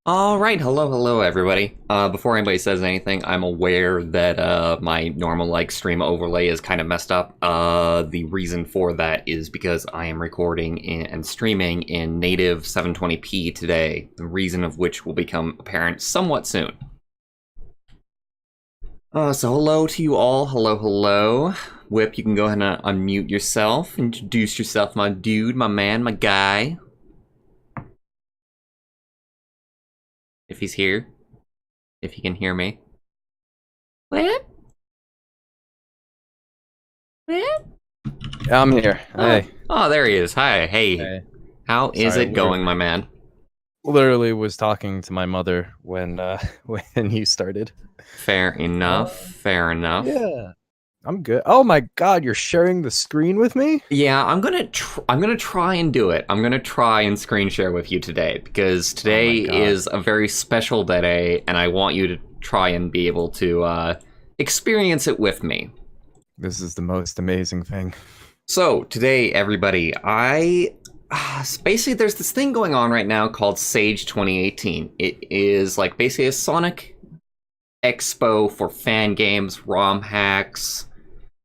All right, hello everybody. Before anybody says anything, I'm aware that my normal stream overlay is kind of messed up. The reason for that is because I am recording and streaming in native 720p today. The reason of which will become apparent somewhat soon. So hello to you all. Hello. Whip, you can go ahead and unmute yourself. Introduce yourself, my dude, my man, my guy. If he's here. If he can hear me. What? What? Yeah, I'm here. Hey. Oh, there he is. Hi. Hey. Hey. How is it going, my man? Literally was talking to my mother when when you started. Fair enough. Fair enough. Yeah. I'm good. Oh my god, you're sharing the screen with me? Yeah, I'm gonna try and do it. I'm gonna try and screen share with you today because today is a very special day, and I want you to try and be able to experience it with me. This is the most amazing thing. So today, everybody, basically there's this thing going on right now called Sage 2018. It is like basically a Sonic Expo for fan games, ROM hacks,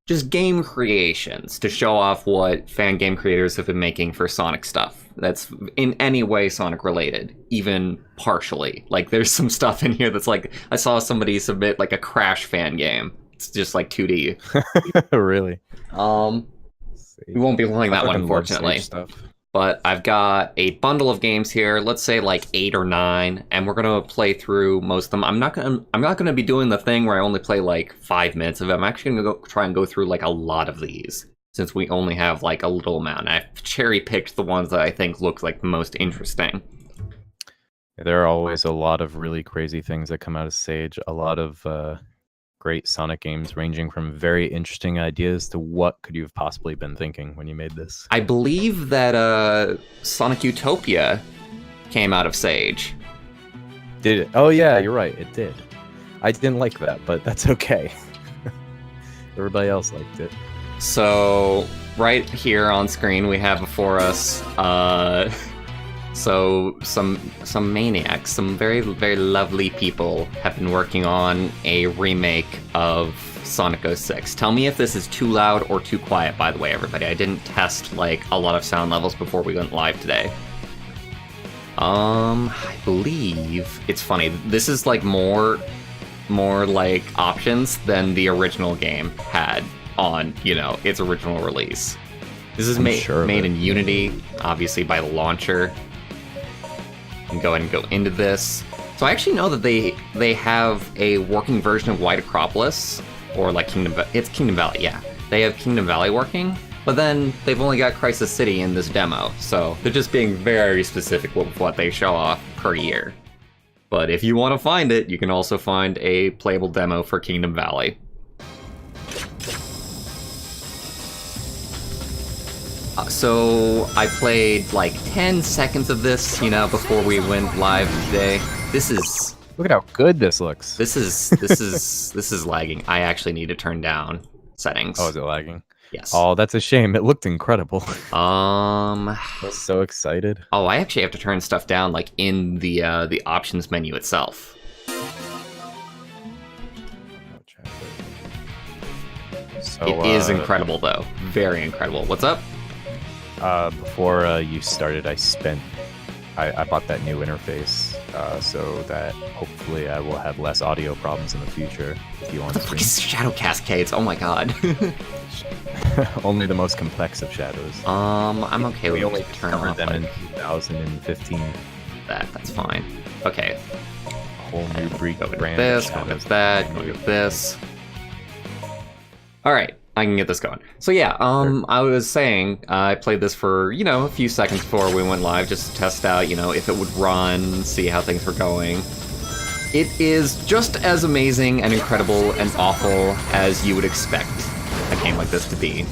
just game creations to show off what fan game creators have been making for Sonic stuff that's in any way Sonic related, even partially. Like there's some stuff in here that's like, I saw somebody submit like a Crash fan game. It's just like 2D. Really? We won't be playing that one, unfortunately. But I've got a bundle of games here, let's say like 8 or 9, and we're gonna play through most of them. I'm not gonna be doing the thing where I only play like 5 minutes of it. I'm actually gonna try and go through like a lot of these, since we only have like a little amount. I've cherry-picked the ones that I think look like the most interesting. There are always a lot of really crazy things that come out of Sage. A lot of great Sonic games, ranging from very interesting ideas to what could you have possibly been thinking when you made this? I believe that Sonic Utopia came out of Sage. Did it? Oh yeah, you're right, it did. I didn't like that, but that's okay. Everybody else liked it. So, right here on screen we have before us, so some maniacs, some very, very lovely people have been working on a remake of Sonic 06. Tell me if this is too loud or too quiet, by the way, everybody. I didn't test like a lot of sound levels before we went live today. I believe it's funny. This is like more like options than the original game had on, its original release. This is made in Unity, obviously by the launcher. And go ahead and go into this. So I actually know that they have a working version of White Acropolis, or like it's Kingdom Valley, yeah. They have Kingdom Valley working, but then they've only got Crisis City in this demo, so they're just being very specific with what they show off per year. But if you want to find it, you can also find a playable demo for Kingdom Valley. So I played like 10 seconds of this, before we went live today. This is... Look at how good this looks. This is lagging. I actually need to turn down settings. Oh, is it lagging? Yes. Oh, that's a shame. It looked incredible. I was so excited. Oh, I actually have to turn stuff down like in the options menu itself. So, it is incredible though. Very incredible. What's up? Before you started, I bought that new interface so that hopefully I will have less audio problems in the future. If you want to stream. Shadow cascades. Oh my god. Only the most complex of shadows. I'm okay with we only discovered them in 2015. That's fine. Okay. A whole new breed of brand. This, go with that, go with this. All right. I can get this going. So yeah, I was saying, I played this for, a few seconds before we went live, just to test out, if it would run, see how things were going. It is just as amazing and incredible and awful as you would expect a game like this to be.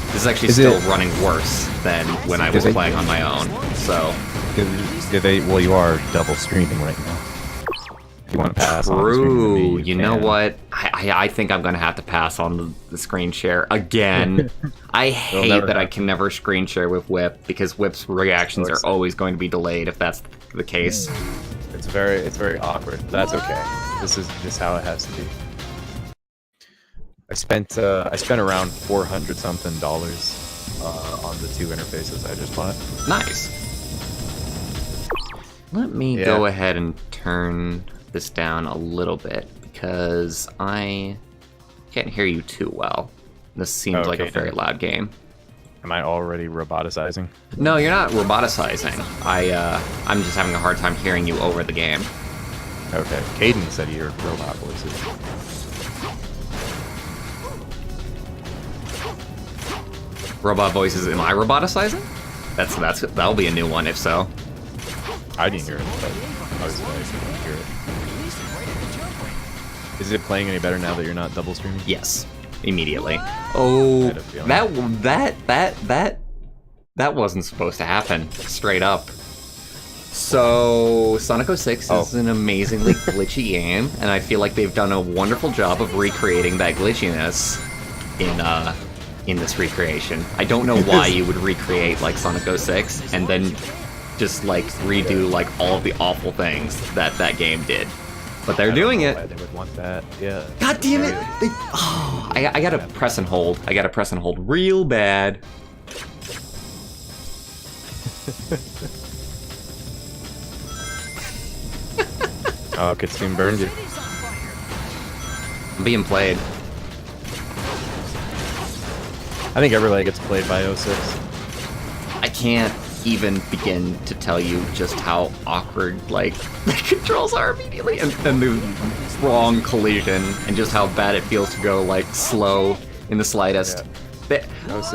This is actually still running worse than when I was playing on my own, so... Well, you are double streaming right now. If you want to pass on True. me, you know what? I think I'm gonna have to pass on the screen share again. I hate that I can never screen share with Whip because Whip's reactions are always going to be delayed if that's the case. It's very awkward. That's okay. This is just how it has to be. I spent around $400 something on the 2 interfaces I just bought. Nice. Let me go ahead and turn this down a little bit because I can't hear you too well. This seems like a very loud game. Am I already roboticizing? No, you're not roboticizing. I'm just having a hard time hearing you over the game. Okay. Caden said he heard robot voices. Robot voices, am I roboticizing? That'll be a new one if so. I didn't hear it, but I was glad I didn't hear it. Is it playing any better now that you're not double streaming? Yes, immediately. Oh, that wasn't supposed to happen. Straight up. So Sonic 06 is an amazingly glitchy game, and I feel like they've done a wonderful job of recreating that glitchiness in this recreation. I don't know why you would recreate like Sonic 06 and then just like redo like all of the awful things that game did. But they're doing it. Why they would want that. Yeah. God damn it! I gotta press and hold. I gotta press and hold real bad. Oh, Kitsune burned you. I'm being played. I think everybody gets played by 06. I can't even begin to tell you just how awkward like the controls are immediately, and the wrong collision, and just how bad it feels to go like slow in the slightest. Yeah.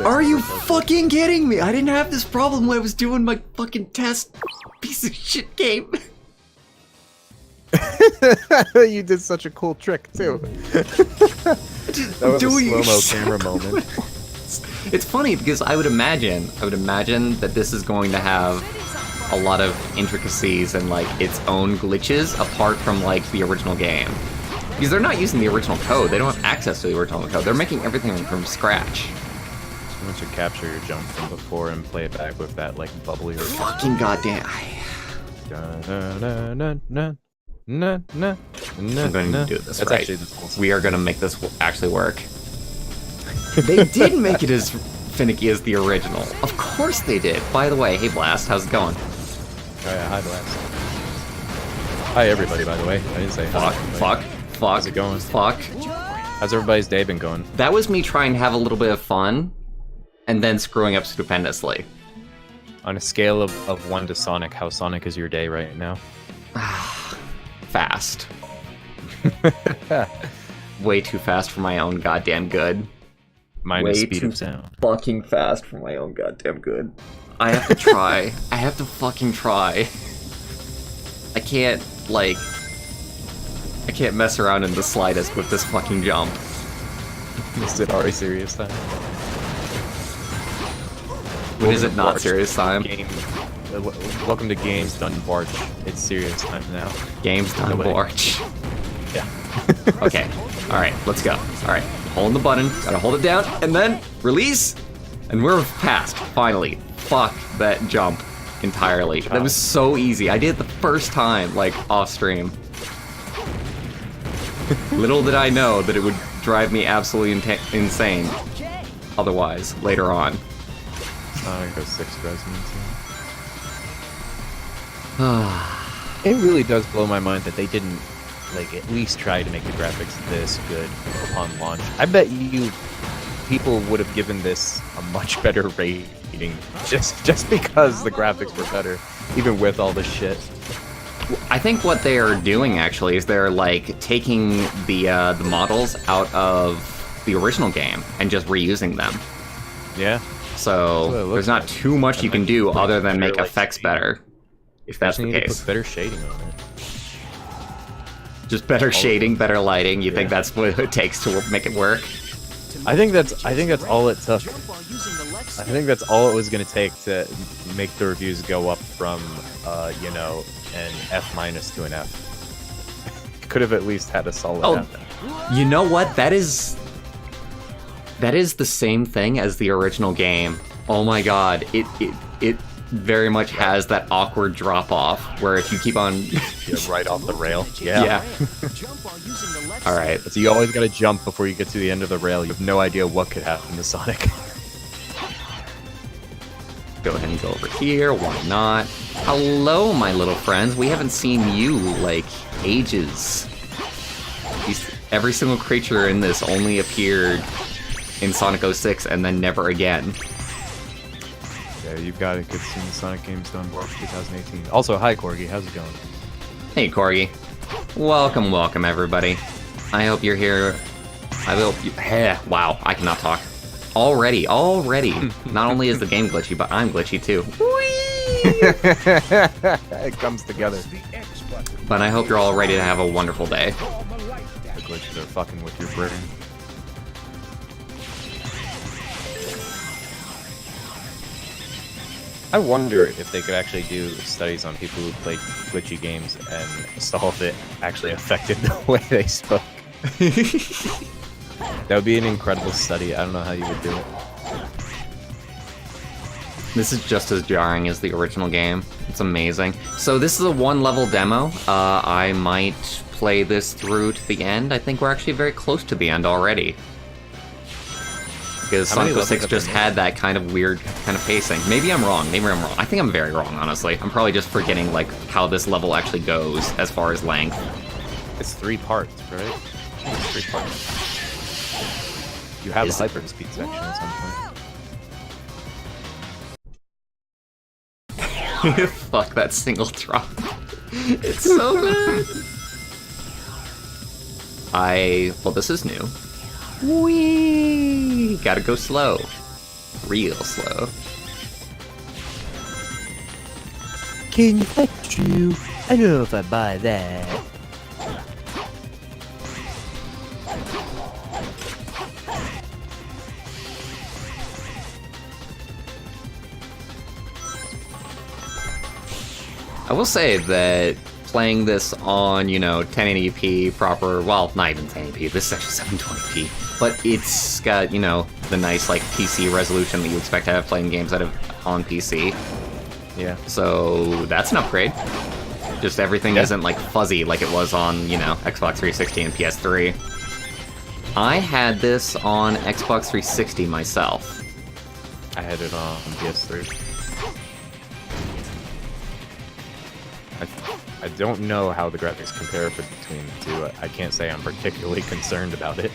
Are you fucking kidding me? I didn't have this problem when I was doing my fucking test piece of shit game. You did such a cool trick too. That was a slow-mo camera moment. It's funny because I would imagine that this is going to have a lot of intricacies and like its own glitches apart from like the original game. Because they're not using the original code, they don't have access to the original code. They're making everything from scratch. Once you capture your jump from before and play it back with that like bubbly or fucking goddamn. I'm going to do this right. We are going to make this actually work. They did make it as finicky as the original. Of course they did. By the way, hey Blast, how's it going? Oh yeah, hi Blast. Hi everybody, by the way. I didn't say fuck. How's it going? Fuck. How's everybody's day been going? That was me trying to have a little bit of fun, and then screwing up stupendously. On a scale of 1 to Sonic, how Sonic is your day right now? Fast. Way too fast for my own goddamn good. Minus speed of sound. Fucking fast for my own goddamn good. I have to try. I have to fucking try. I can't mess around in the slightest with this fucking jump. Is it already serious time? When is it not serious time? Welcome to Games Done Bwarch. It's serious time now. Games Done Bwarch. Yeah. Okay. Alright, let's go. Alright. Holding the button, gotta hold it down, and then release, and we're past, finally. Fuck that jump entirely. That was so easy. I did it the first time, like, off stream. Little did I know that it would drive me absolutely insane otherwise, later on. Sonic 06 drives me insane. It really does blow my mind that they didn't like at least try to make the graphics this good upon launch. I bet you people would have given this a much better rating just because the graphics were better, even with all this shit. I think what they are doing actually is they're like taking the models out of the original game and just reusing them. Yeah. So there's not too much you can do other than make effects better, if that's the case. Put better shading on it. Just better shading, better lighting. You think that's what it takes to make it work? I think that's all it took. I think that's all it was going to take to make the reviews go up from, you know, an F- to an F. could have at least had a solid. Oh, you know what? That is the same thing as the original game. Oh my god, it very much has that awkward drop off where if you keep on right off the rail. Yeah. All right. So you always got to jump before you get to the end of the rail. You have no idea what could happen to Sonic. Go ahead and go over here. Why not? Hello, my little friends. We haven't seen you like ages. Every single creature in this only appeared in Sonic 06 and then never again. Yeah, you've got a good scene in Sonic Games done, Bwarch 2018. Also, hi Corgi, how's it going? Hey Corgi. Welcome everybody. I hope you're here. I hope you... Wow, I cannot talk. Already. Not only is the game glitchy, but I'm glitchy too. It comes together. But I hope you're all ready to have a wonderful day. The glitches are fucking with your brain. I wonder if they could actually do studies on people who played glitchy games and saw if it actually affected the way they spoke. That would be an incredible study. I don't know how you would do it. This is just as jarring as the original game. It's amazing. So this is a one-level demo. I might play this through to the end. I think we're actually very close to the end already. Because Sonic 06 just had that kind of weird kind of pacing. Maybe I'm wrong. I think I'm very wrong, honestly. I'm probably just forgetting like how this level actually goes as far as length. It's 3 parts, right? It's 3 parts. You have a hyperspeed section at some point. Fuck that single drop. It's so bad. Well, this is new. Whee! Gotta go slow. Real slow. Can I touch you? I don't know if I buy that. I will say that playing this on, 1080p proper, well, not even 1080p, this is actually 720p, but it's got, the nice, like, PC resolution that you expect to have playing games out of on PC. Yeah. So, that's an upgrade. Just everything isn't, like, fuzzy like it was on, Xbox 360 and PS3. I had this on Xbox 360 myself. I had it on PS3. I don't know how the graphics compare between the two. I can't say I'm particularly concerned about it.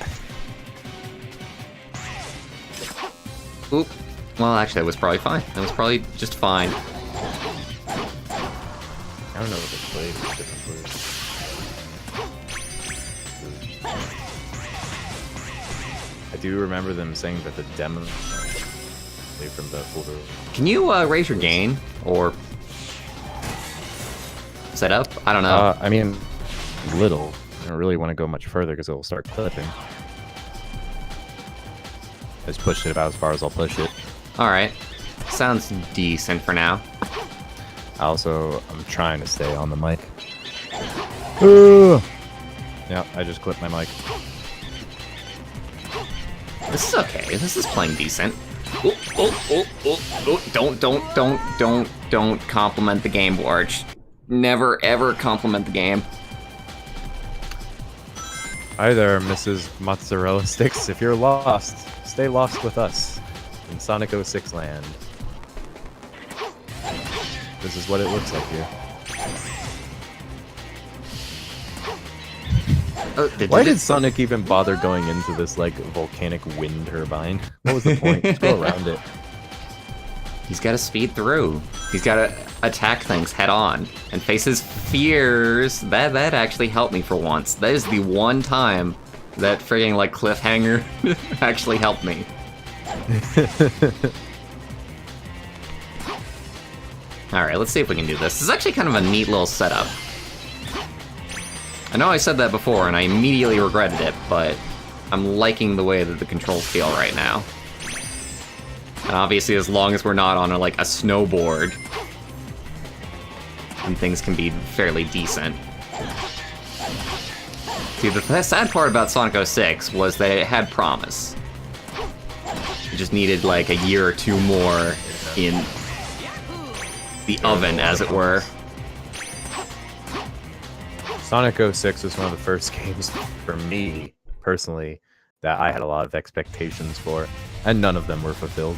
Oop. Well, actually, it was probably fine. It was probably just fine. I don't know what they played with different players. I do remember them saying that the demo played from the folder. Can you raise your gain or set up? I don't know. I mean, little. I don't really want to go much further because it will start clipping. I just pushed it about as far as I'll push it. Alright. Sounds decent for now. I'm trying to stay on the mic. Yeah, I just clipped my mic. This is okay. This is playing decent. Don't compliment the game, Bwarch. Never, ever compliment the game. Hi there, Mrs. Mozzarella Sticks. If you're lost, stay lost with us in Sonic 06 land. This is what it looks like here. Why did Sonic even bother going into this, like, volcanic wind turbine? What was the point? Just go around it. He's got to speed through. He's got to attack things head on and face his fears. That actually helped me for once. That is the one time that frigging, like, cliffhanger actually helped me. Alright, let's see if we can do this. This is actually kind of a neat little setup. I know I said that before and I immediately regretted it, but I'm liking the way that the controls feel right now. And obviously, as long as we're not on a snowboard, then things can be fairly decent. See, the sad part about Sonic 06 was that it had promise. It just needed like a year or two more in the oven, as it were. Sonic 06 was one of the first games for me, personally, that I had a lot of expectations for, and none of them were fulfilled.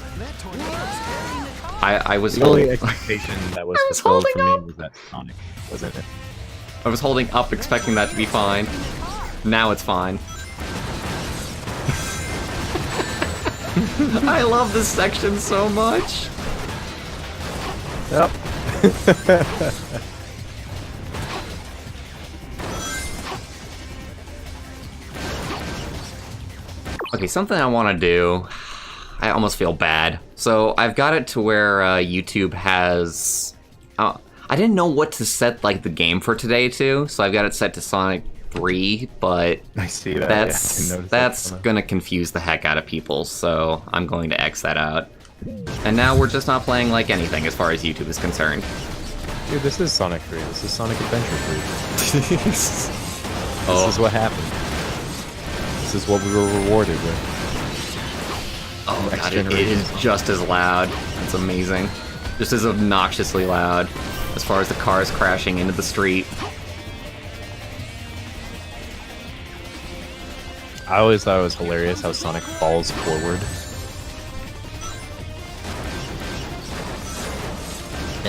I was the only expectation that was fulfilled for me was that Sonic was in it. I was holding up expecting that to be fine. Now it's fine. I love this section so much. Yep. Okay, something I want to do. I almost feel bad. So I've got it to where YouTube has... I didn't know what to set like the game for today to, so I've got it set to Sonic 3, but I see that. That's gonna confuse the heck out of people, so I'm going to X that out. And now we're just not playing like anything as far as YouTube is concerned. Dude, this is Sonic 3. This is Sonic Adventure 3. This is what happened. This is what we were rewarded with. Oh god, it is just as loud. It's amazing. Just as obnoxiously loud as far as the cars crashing into the street. I always thought it was hilarious how Sonic falls forward.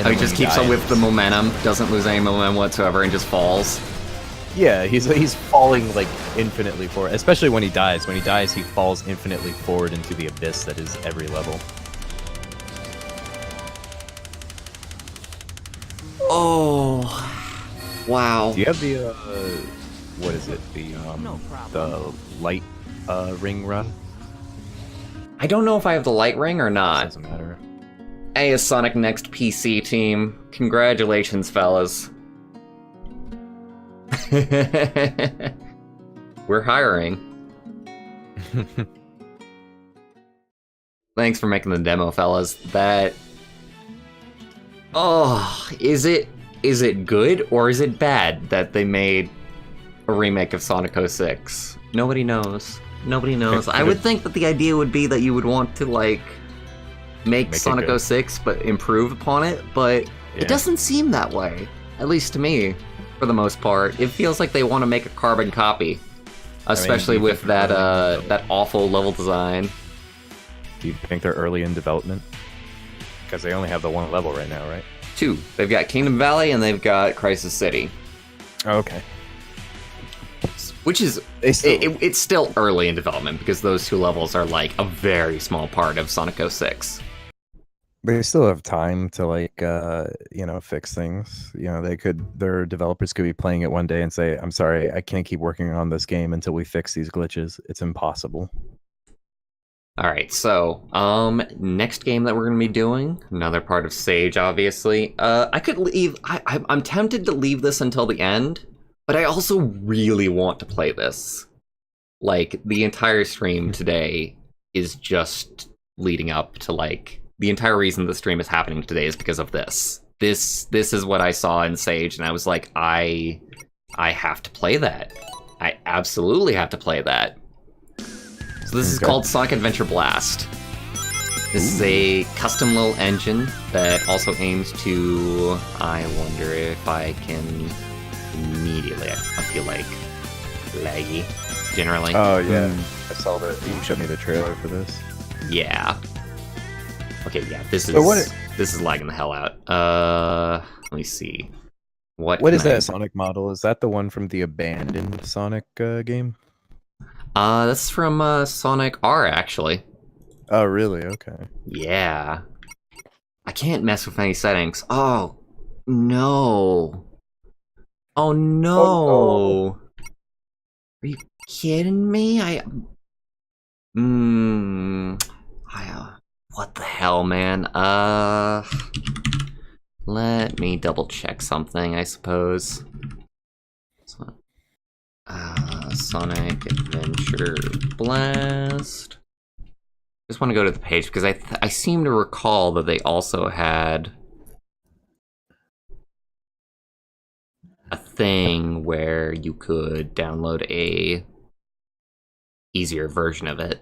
How he just keeps up with the momentum, doesn't lose any momentum whatsoever, and just falls. Yeah, he's falling like infinitely forward, especially when he dies. When he dies, he falls infinitely forward into the abyss that is every level. Oh, wow. Do you have the what is it? The light ring run? I don't know if I have the light ring or not. Doesn't matter. Hey, a Sonic Next PC team. Congratulations, fellas. We're hiring. Thanks for making the demo, fellas. That... Oh, is it good or is it bad that they made a remake of Sonic 06? Nobody knows. Nobody knows. I would think that the idea would be that you would want to, like, make Sonic 06 but improve upon it, but it doesn't seem that way. At least to me, for the most part. It feels like they want to make a carbon copy. Especially with that that awful level design. Do you think they're early in development? Because they only have the one level right now, right? 2. They've got Kingdom Valley and they've got Crisis City. Oh, okay. Which is... It's still early in development because those 2 levels are like a very small part of Sonic 06. They still have time to, like, fix things. You know, their developers could be playing it one day and say, I'm sorry, I can't keep working on this game until we fix these glitches. It's impossible. Alright, so, next game that we're going to be doing, another part of Sage, obviously. I could leave... I'm tempted to leave this until the end, but I also really want to play this. Like, the entire stream today is just leading up to, like... The entire reason the stream is happening today is because of this. This is what I saw in Sage, and I was like, I have to play that. I absolutely have to play that. So this is called Sonic Adventure Blast. This is a custom little engine that also aims to... I wonder if I can... Immediately, I feel like laggy, generally. Oh, yeah. I saw that. You showed me the trailer for this. Yeah. Okay, yeah, this is lagging the hell out. Let me see. What is that Sonic model? Is that the one from the abandoned Sonic game? That's from Sonic R, actually. Oh, really? Okay. Yeah. I can't mess with any settings. Oh, no. Oh, no. Oh, no. Are you kidding me? What the hell, man? Let me double check something, I suppose. Sonic Adventure Blast. Just want to go to the page because I seem to recall that they also had a thing where you could download a easier version of it.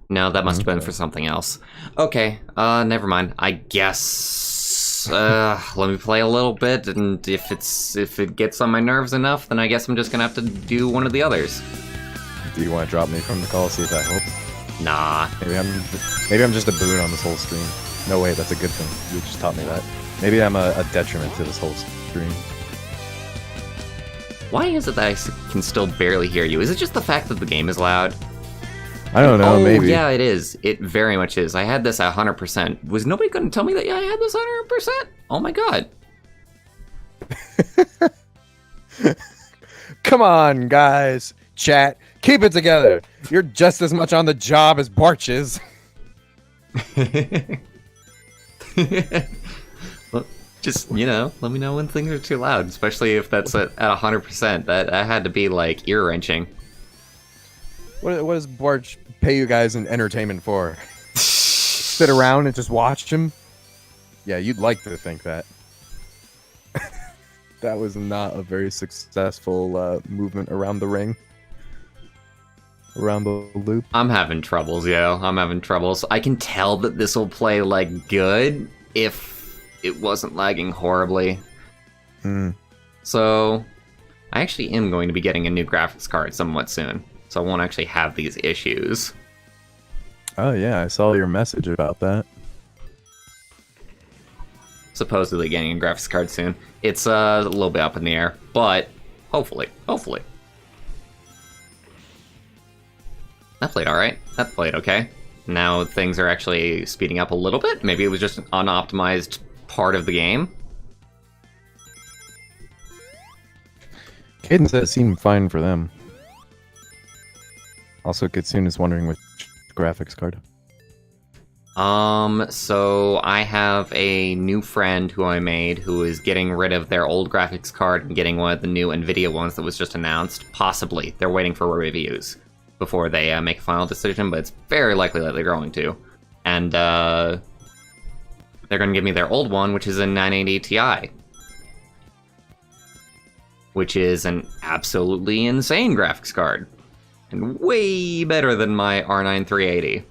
No, that must have been for something else. Okay, never mind. I guess let me play a little bit, and if it gets on my nerves enough, then I guess I'm just gonna have to do one of the others. Do you want to drop me from the call, see if that helps? Nah. Maybe I'm just a boon on this whole stream. No, wait, that's a good thing. You just taught me that. Maybe I'm a detriment to this whole stream. Why is it that I can still barely hear you? Is it just the fact that the game is loud? I don't know, maybe. Yeah, it is. It very much is. I had this at 100%. Was nobody going to tell me that I had this 100%? Oh my god. Come on, guys. Chat. Keep it together. You're just as much on the job as Bwarch is. Well, just, let me know when things are too loud, especially if that's at 100%. That had to be, like, ear-wrenching. What does Bwarch pay you guys in entertainment for? Sit around and just watch him? Yeah, you'd like to think that. That was not a very successful movement around the ring. Around the loop. I'm having troubles, yo. I'm having troubles. I can tell that this will play, like, good if it wasn't lagging horribly. So, I actually am going to be getting a new graphics card somewhat soon. So I won't actually have these issues. Oh yeah, I saw your message about that. Supposedly getting a graphics card soon. It's a little bit up in the air, but hopefully. That played alright. That played okay. Now things are actually speeding up a little bit. Maybe it was just an unoptimized part of the game. Cadence said it seemed fine for them. Also, Kitsune is wondering which graphics card. So I have a new friend who I made who is getting rid of their old graphics card and getting one of the new NVIDIA ones that was just announced. Possibly. They're waiting for reviews before they make a final decision, but it's very likely that they're going to. And, they're going to give me their old one, which is a 980 Ti. Which is an absolutely insane graphics card. And way better than my R9 380.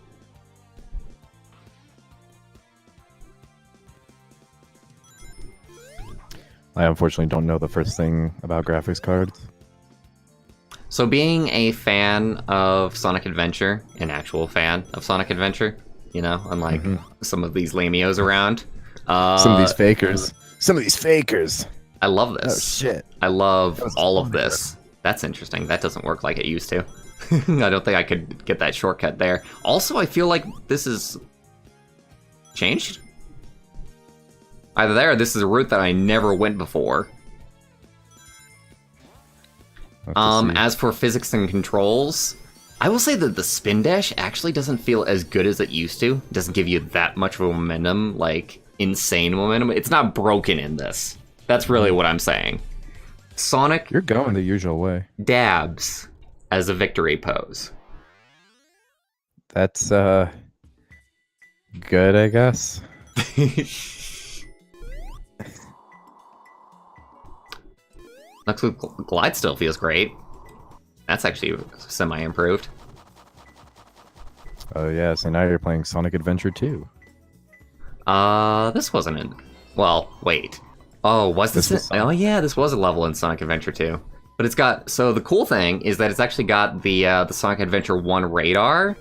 I unfortunately don't know the first thing about graphics cards. So being a fan of Sonic Adventure, an actual fan of Sonic Adventure, unlike some of these lame-eos around. Some of these fakers. I love this. Oh, shit. I love all of this. That's interesting. That doesn't work like it used to. I don't think I could get that shortcut there. Also, I feel like this is changed. Either there or this is a route that I never went before. As for physics and controls, I will say that the spin dash actually doesn't feel as good as it used to. It doesn't give you that much of a momentum, like insane momentum. It's not broken in this. That's really what I'm saying. Sonic... You're going the usual way. Dabs as a victory pose. That's, good, I guess. Looks like Glide still feels great. That's actually semi-improved. Oh yeah, so now you're playing Sonic Adventure 2. This wasn't in... Well, wait. Oh, was this... Oh yeah, this was a level in Sonic Adventure 2. But it's got... So the cool thing is that it's actually got the Sonic Adventure 1 radar,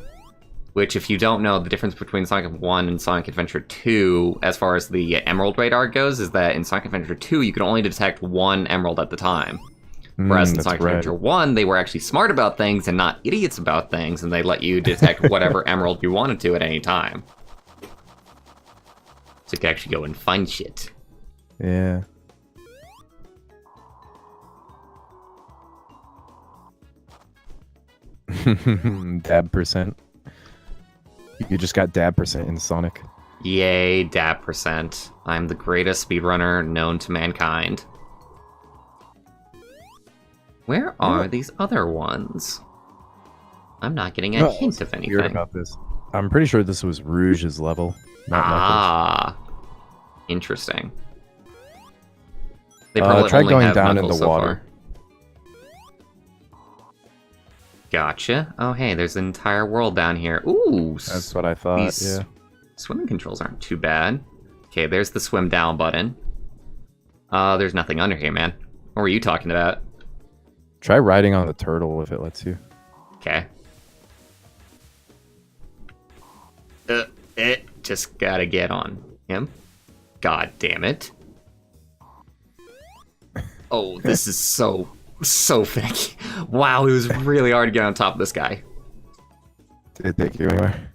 which if you don't know, the difference between Sonic 1 and Sonic Adventure 2, as far as the Emerald radar goes, is that in Sonic Adventure 2, you can only detect one Emerald at the time. Whereas in Sonic Adventure 1, they were actually smart about things and not idiots about things, and they let you detect whatever Emerald you wanted to at any time. So you could actually go and find shit. Yeah. Dab percent. You just got dab percent in Sonic. Yay, dab percent. I'm the greatest speedrunner known to mankind. Where are these other ones? I'm not getting a hint of anything. Weird about this. I'm pretty sure this was Rouge's level. Not ah, interesting. They probably try only going have down in Knuckles the so water. far. Gotcha. Oh, hey, there's an entire world down here. Ooh. That's what I thought, These yeah. swimming controls aren't too bad. Okay, there's the swim down button. There's nothing under here, man. What were you talking about? Try riding on the turtle if it lets you. Okay. Just gotta get on him. God damn it. Oh, this is so finicky. Wow, it was really hard to get on top of this guy. Did it take you anywhere?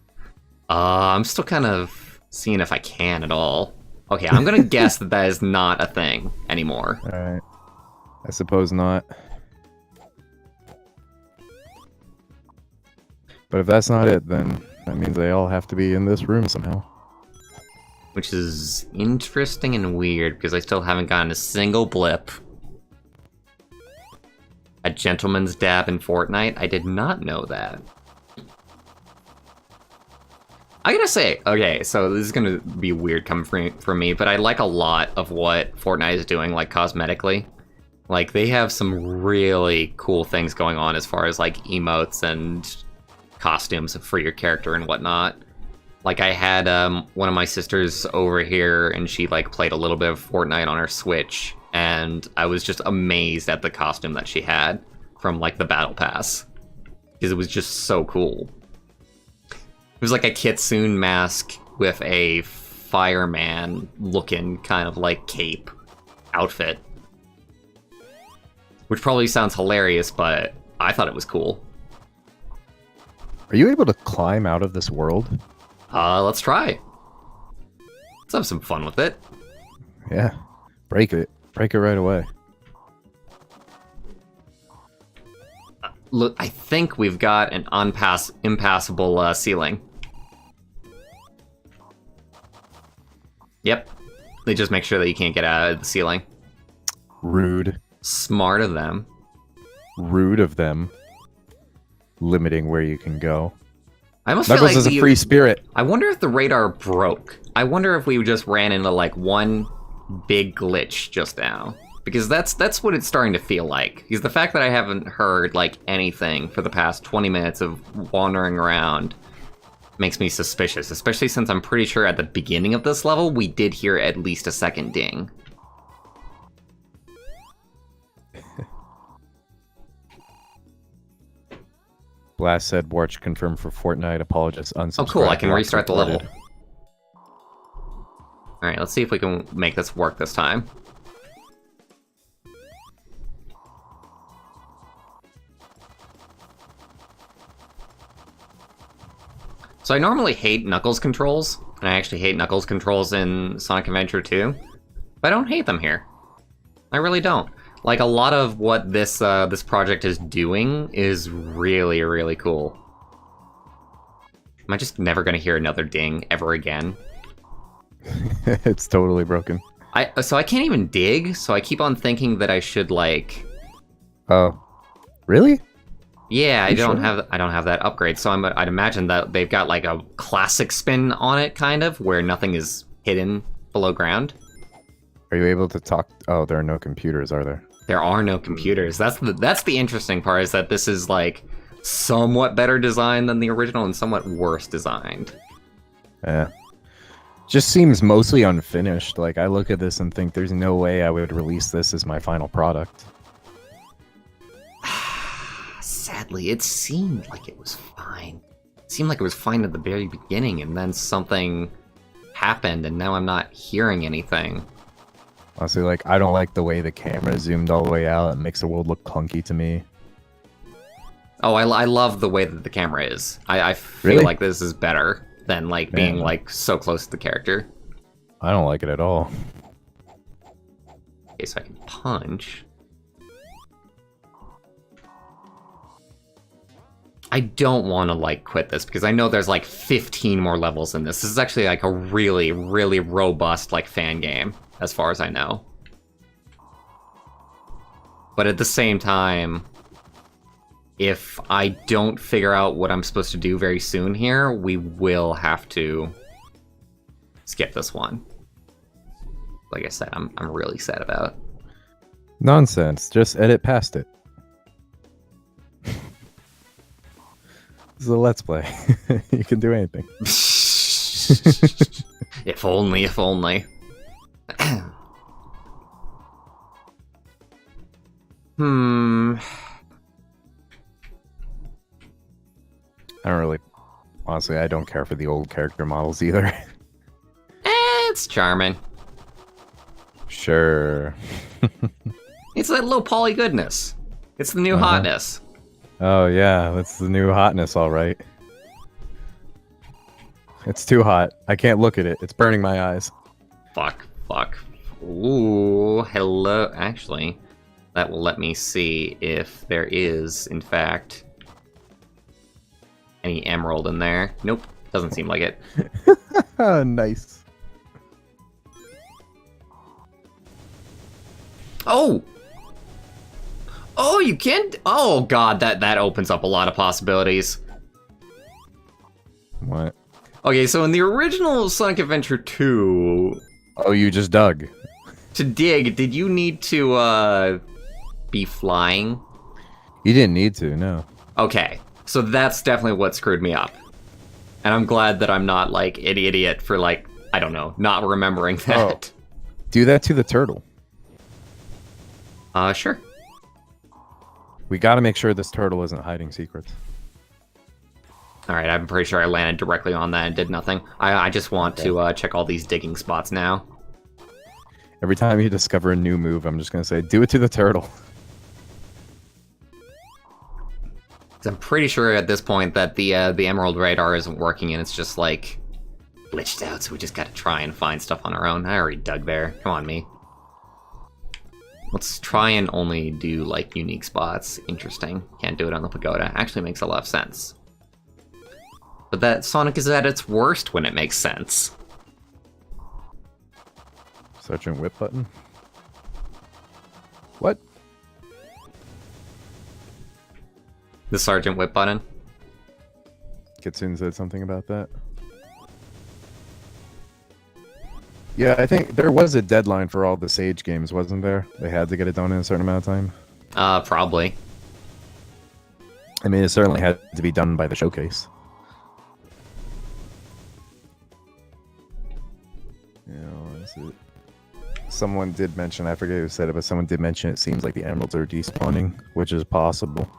I'm still kind of seeing if I can at all. Okay, I'm gonna guess that is not a thing anymore. Alright. I suppose not. But if that's not it, then that means they all have to be in this room somehow. Which is interesting and weird, because I still haven't gotten a single blip. A gentleman's dab in Fortnite? I did not know that. I gotta say, okay, so this is gonna be weird coming from me, but I like a lot of what Fortnite is doing, like, cosmetically. Like, they have some really cool things going on as far as, like, emotes and costumes for your character and whatnot. Like, I had one of my sisters over here, and she, like, played a little bit of Fortnite on her Switch, and I was just amazed at the costume that she had from, like, the Battle Pass. Because it was just so cool. It was like a kitsune mask with a fireman-looking kind of, like, cape outfit. Which probably sounds hilarious, but I thought it was cool. Are you able to climb out of this world? Let's try. Let's have some fun with it. Yeah. Break it. Break it right away. Look, I think we've got an impassable ceiling. Yep. They just make sure that you can't get out of the ceiling. Rude. Smart of them. Rude of them. Limiting where you can go. I almost Knuckles feel like is a free spirit. I wonder if the radar broke. I wonder if we just ran into like one big glitch just now. Because that's what it's starting to feel like. Because the fact that I haven't heard like anything for the past 20 minutes of wandering around makes me suspicious. Especially since I'm pretty sure at the beginning of this level we did hear at least a second ding. Blast said Bwarch confirmed for Fortnite. Apologists unsubscribed. Oh, cool. I can restart the level. Reported. Alright, let's see if we can make this work this time. So I normally hate Knuckles controls, and I actually hate Knuckles controls in Sonic Adventure 2, but I don't hate them here. I really don't. Like, a lot of what this this project is doing is really, really cool. Am I just never gonna hear another ding ever again? It's totally broken. So I can't even dig, so I keep on thinking that I should, like... Oh. Really? Yeah, I don't sure? have that upgrade, so I'd imagine that they've got, like, a classic spin on it, kind of, where nothing is hidden below ground. Are you able to talk? Oh, there are no computers, are there? There are no computers. That's the interesting part, is that this is like somewhat better designed than the original and somewhat worse designed. Yeah. Just seems mostly unfinished. Like, I look at this and think there's no way I would release this as my final product. Sadly, it seemed like it was fine. It seemed like it was fine at the very beginning, and then something happened, and now I'm not hearing anything. Honestly, like, I don't like the way the camera zoomed all the way out. It makes the world look clunky to me. Oh, I love the way that the camera is. I feel Really? like this is better than, like, being, like, so close to the character. I don't like it at all. Okay, so I can punch. I don't want to, like, quit this, because I know there's, like, 15 more levels in this. This is actually, like, a really, really robust, like, fan game, as far as I know. But at the same time, if I don't figure out what I'm supposed to do very soon here, we will have to skip this one. Like I said, I'm really sad about. Nonsense. Just edit past it. This is a Let's Play. You can do anything. If only, if only. I don't really... Honestly, I don't care for the old character models either. It's charming. Sure. It's that low poly goodness. It's the new hotness. Oh yeah, that's the new hotness, all right. It's too hot. I can't look at it. It's burning my eyes. Fuck. Ooh, hello. Actually, that will let me see if there is, in fact, any emerald in there. Nope, doesn't seem like it. Nice. Oh, you can't. Oh god, that opens up a lot of possibilities. What? Okay, so in the original Sonic Adventure 2, Oh, you just dug. to dig, did you need to be flying? You didn't need to, no. Okay, so that's definitely what screwed me up. And I'm glad that I'm not like an idiot for like, I don't know, not remembering that. Do that to the turtle. Sure. We gotta make sure this turtle isn't hiding secrets. Alright, I'm pretty sure I landed directly on that and did nothing. I just want to check all these digging spots now. Every time you discover a new move, I'm just gonna say, do it to the turtle. 'Cause I'm pretty sure at this point that the Emerald Radar isn't working and it's just like glitched out, so we just gotta try and find stuff on our own. I already dug there. Come on, me. Let's try and only do like unique spots. Interesting. Can't do it on the pagoda. Actually makes a lot of sense. But that Sonic is at its worst when it makes sense. Sergeant Whip button? What? The Sergeant Whip button? Kitsune said something about that. Yeah, I think there was a deadline for all the Sage games, wasn't there? They had to get it done in a certain amount of time. Probably. I mean, it certainly had to be done by the showcase. Yeah, what is it? Someone did mention, I forget who said it, but someone did mention it seems like the emeralds are despawning, which is possible.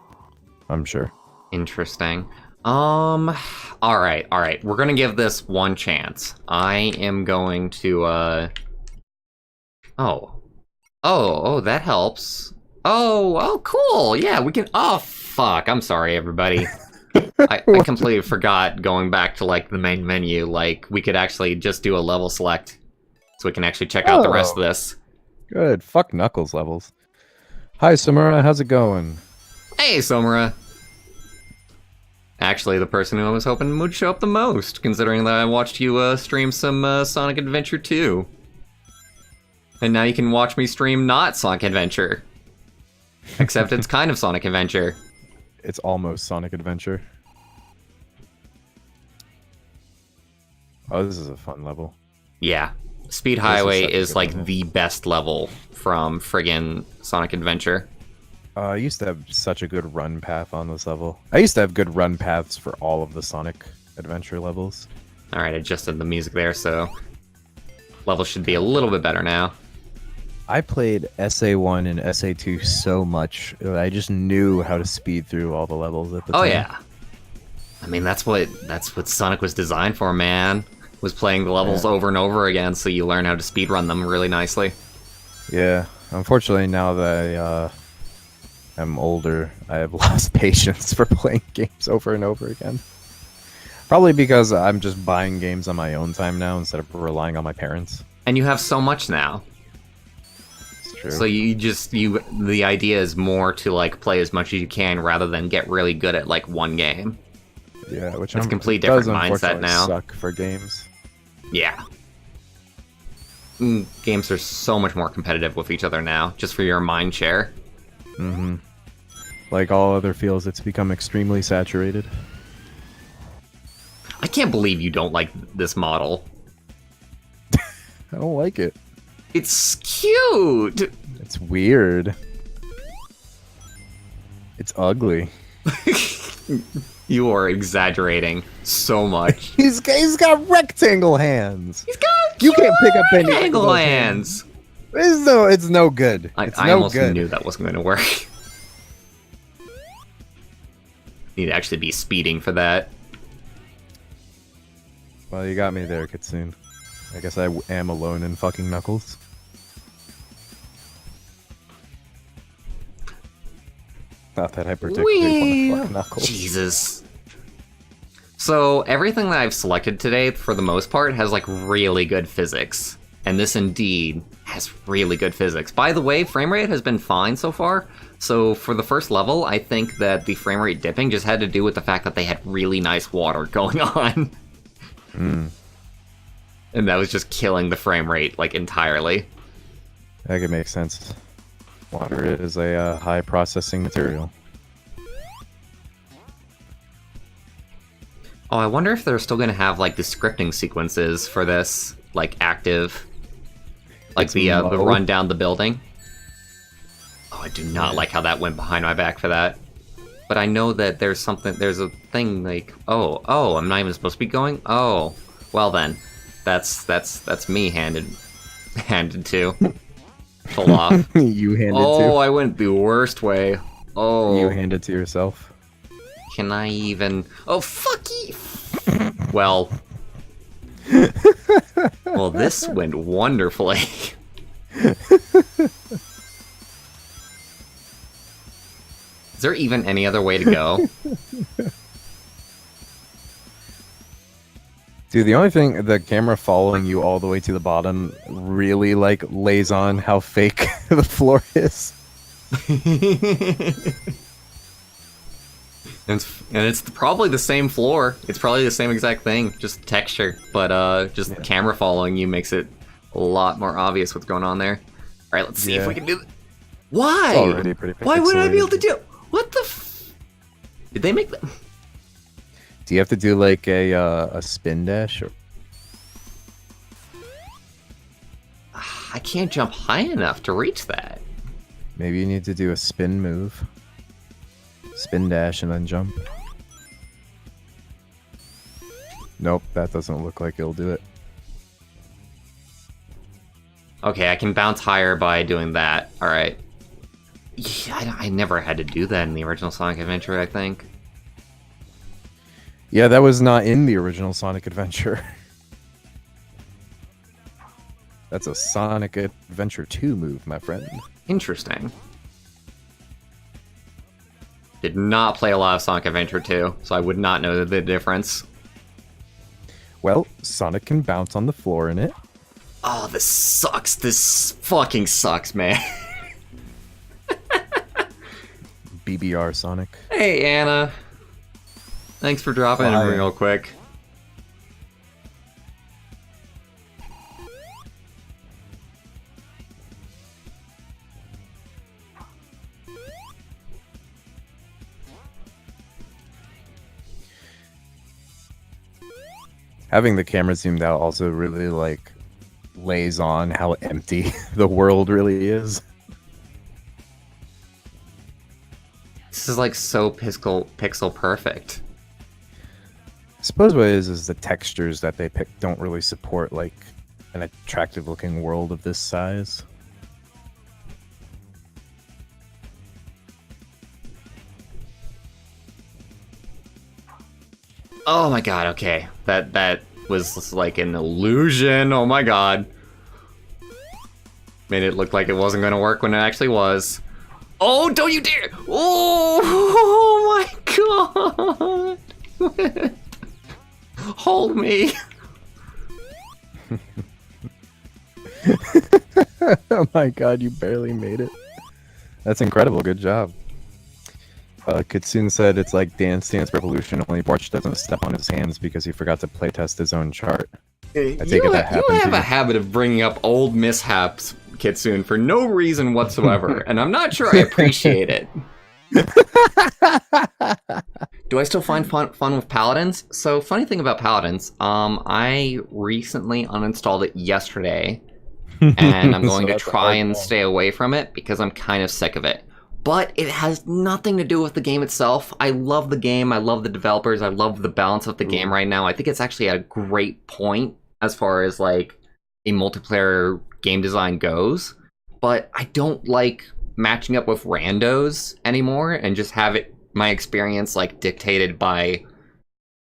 I'm sure. Interesting. Alright. We're gonna give this one chance. I am going to, Oh, that helps. Oh, cool. Yeah, we can... Oh, fuck. I'm sorry, everybody. I completely forgot going back to, like, the main menu. Like, we could actually just do a level select so we can actually check out the rest of this. Good. Fuck Knuckles levels. Hi, Samura. How's it going? Hey, Somura. Actually, the person who I was hoping would show up the most, considering that I watched you stream some Sonic Adventure 2. And now you can watch me stream not Sonic Adventure. Except it's kind of Sonic Adventure. It's almost Sonic Adventure. Oh, this is a fun level. Yeah. Speed Highway is like the best level from friggin' Sonic Adventure. I used to have such a good run path on this level. I used to have good run paths for all of the Sonic Adventure levels. Alright, I adjusted the music there, so levels should be a little bit better now. I played SA1 and SA2 so much, I just knew how to speed through all the levels at the time. Oh yeah. I mean, that's what Sonic was designed for, man. Was playing the levels over and over again, so you learn how to speedrun them really nicely. Yeah, unfortunately now that I'm older, I have lost patience for playing games over and over again. Probably because I'm just buying games on my own time now instead of relying on my parents. And you have so much now. It's true. So the idea is more to like play as much as you can rather than get really good at like one game. Yeah, which it's a complete different mindset now. Suck for games. Yeah. Games are so much more competitive with each other now, just for your mind share. Mm-hmm. Like all other fields, it's become extremely saturated. I can't believe you don't like this model. I don't like it. It's cute! It's weird. It's ugly. You are exaggerating so much. He's got rectangle hands. He's got you can't pick up any rectangle hands. It's no good. I almost knew that wasn't going to work. Need to actually be speeding for that. Well, you got me there, Kitsune. I guess I am alone in fucking Knuckles. Not that I particularly want to fuck Knuckles. Jesus. So, everything that I've selected today, for the most part, has, like, really good physics. And this indeed has really good physics. By the way, frame rate has been fine so far. So, for the first level, I think that the frame rate dipping just had to do with the fact that they had really nice water going on. Mm. And that was just killing the frame rate, like, entirely. That could make sense. Water is a high processing material. Oh, I wonder if they're still going to have, like, the scripting sequences for this, like, active. Like, the run down the building. Oh, I do not like how that went behind my back for that. But I know that there's a thing, like, oh, I'm not even supposed to be going? Oh, well then. That's me handed to. Pull off. You handed to? Oh, I went the worst way. Oh. You handed to yourself. Can I even... Oh, fuck you! Well... Well, this went wonderfully. Is there even any other way to go? Dude, the only thing, the camera following you all the way to the bottom really, like, lays on how fake the floor is. And it's probably the same floor. It's probably the same exact thing, just texture. But just the camera following you makes it a lot more obvious what's going on there. All right, let's see if we can do it. Why? It's already pretty Why wouldn't I be able to pixelated. do? What the? Did they make that? Do you have to do like a spin dash? Or... I can't jump high enough to reach that. Maybe you need to do a spin move. Spin dash and then jump. Nope, that doesn't look like it'll do it. Okay, I can bounce higher by doing that. All right. Yeah, I never had to do that in the original Sonic Adventure, I think. Yeah, that was not in the original Sonic Adventure. That's a Sonic Adventure 2 move, my friend. Interesting. Did not play a lot of Sonic Adventure 2, so I would not know the difference. Well, Sonic can bounce on the floor in it. Oh, this sucks. This fucking sucks, man. BBR Sonic. Hey, Anna. Thanks for dropping in real quick. Having the camera zoomed out also really, like, lays on how empty the world really is. This is, like, so pixel perfect. I suppose what it is the textures that they pick don't really support, like, an attractive looking world of this size. Oh my god, okay. That was like an illusion. Oh my god. Made it look like it wasn't gonna work when it actually was. Oh, don't you dare! Oh my god! Hold me! Oh my god, you barely made it. That's incredible, good job. Kitsune said it's like Dance Dance Revolution, only Bwarch doesn't step on his hands because he forgot to playtest his own chart. I take it that happened You have to a habit of bringing up old mishaps, Kitsune, for no reason whatsoever, and I'm not sure I appreciate it. Do I still find fun with Paladins? So, funny thing about Paladins, I recently uninstalled it yesterday, and I'm going So to that's a try hard and call. stay away from it because I'm kind of sick of it. But it has nothing to do with the game itself. I love the game. I love the developers. I love the balance of the game right now. I think it's actually at a great point as far as like a multiplayer game design goes. But I don't like matching up with randos anymore and just have it my experience like dictated by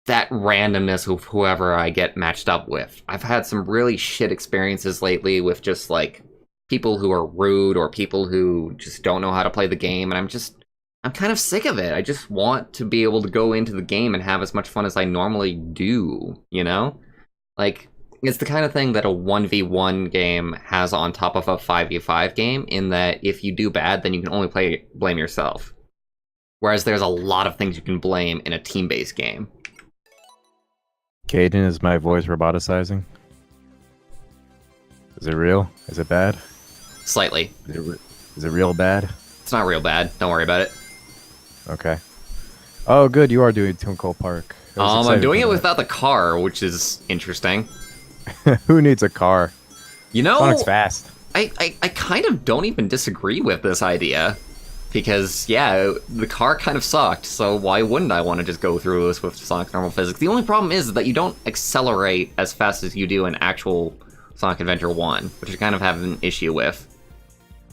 that randomness of whoever I get matched up with. I've had some really shit experiences lately with just like people who are rude or people who just don't know how to play the game, and I'm kind of sick of it. I just want to be able to go into the game and have as much fun as I normally do, you know? Like, it's the kind of thing that a 1v1 game has on top of a 5v5 game, in that if you do bad, then you can only blame yourself. Whereas there's a lot of things you can blame in a team-based game. Caden, is my voice roboticizing? Is it real? Is it bad? Slightly. Is it real bad? It's not real bad. Don't worry about it. Okay. Oh, good. You are doing Twinkle Park. I'm doing it without the car, which is interesting. Who needs a car? You know, Sonic's fast. I kind of don't even disagree with this idea. Because, yeah, the car kind of sucked, so why wouldn't I want to just go through this with Sonic normal physics? The only problem is that you don't accelerate as fast as you do in actual Sonic Adventure 1, which I kind of have an issue with.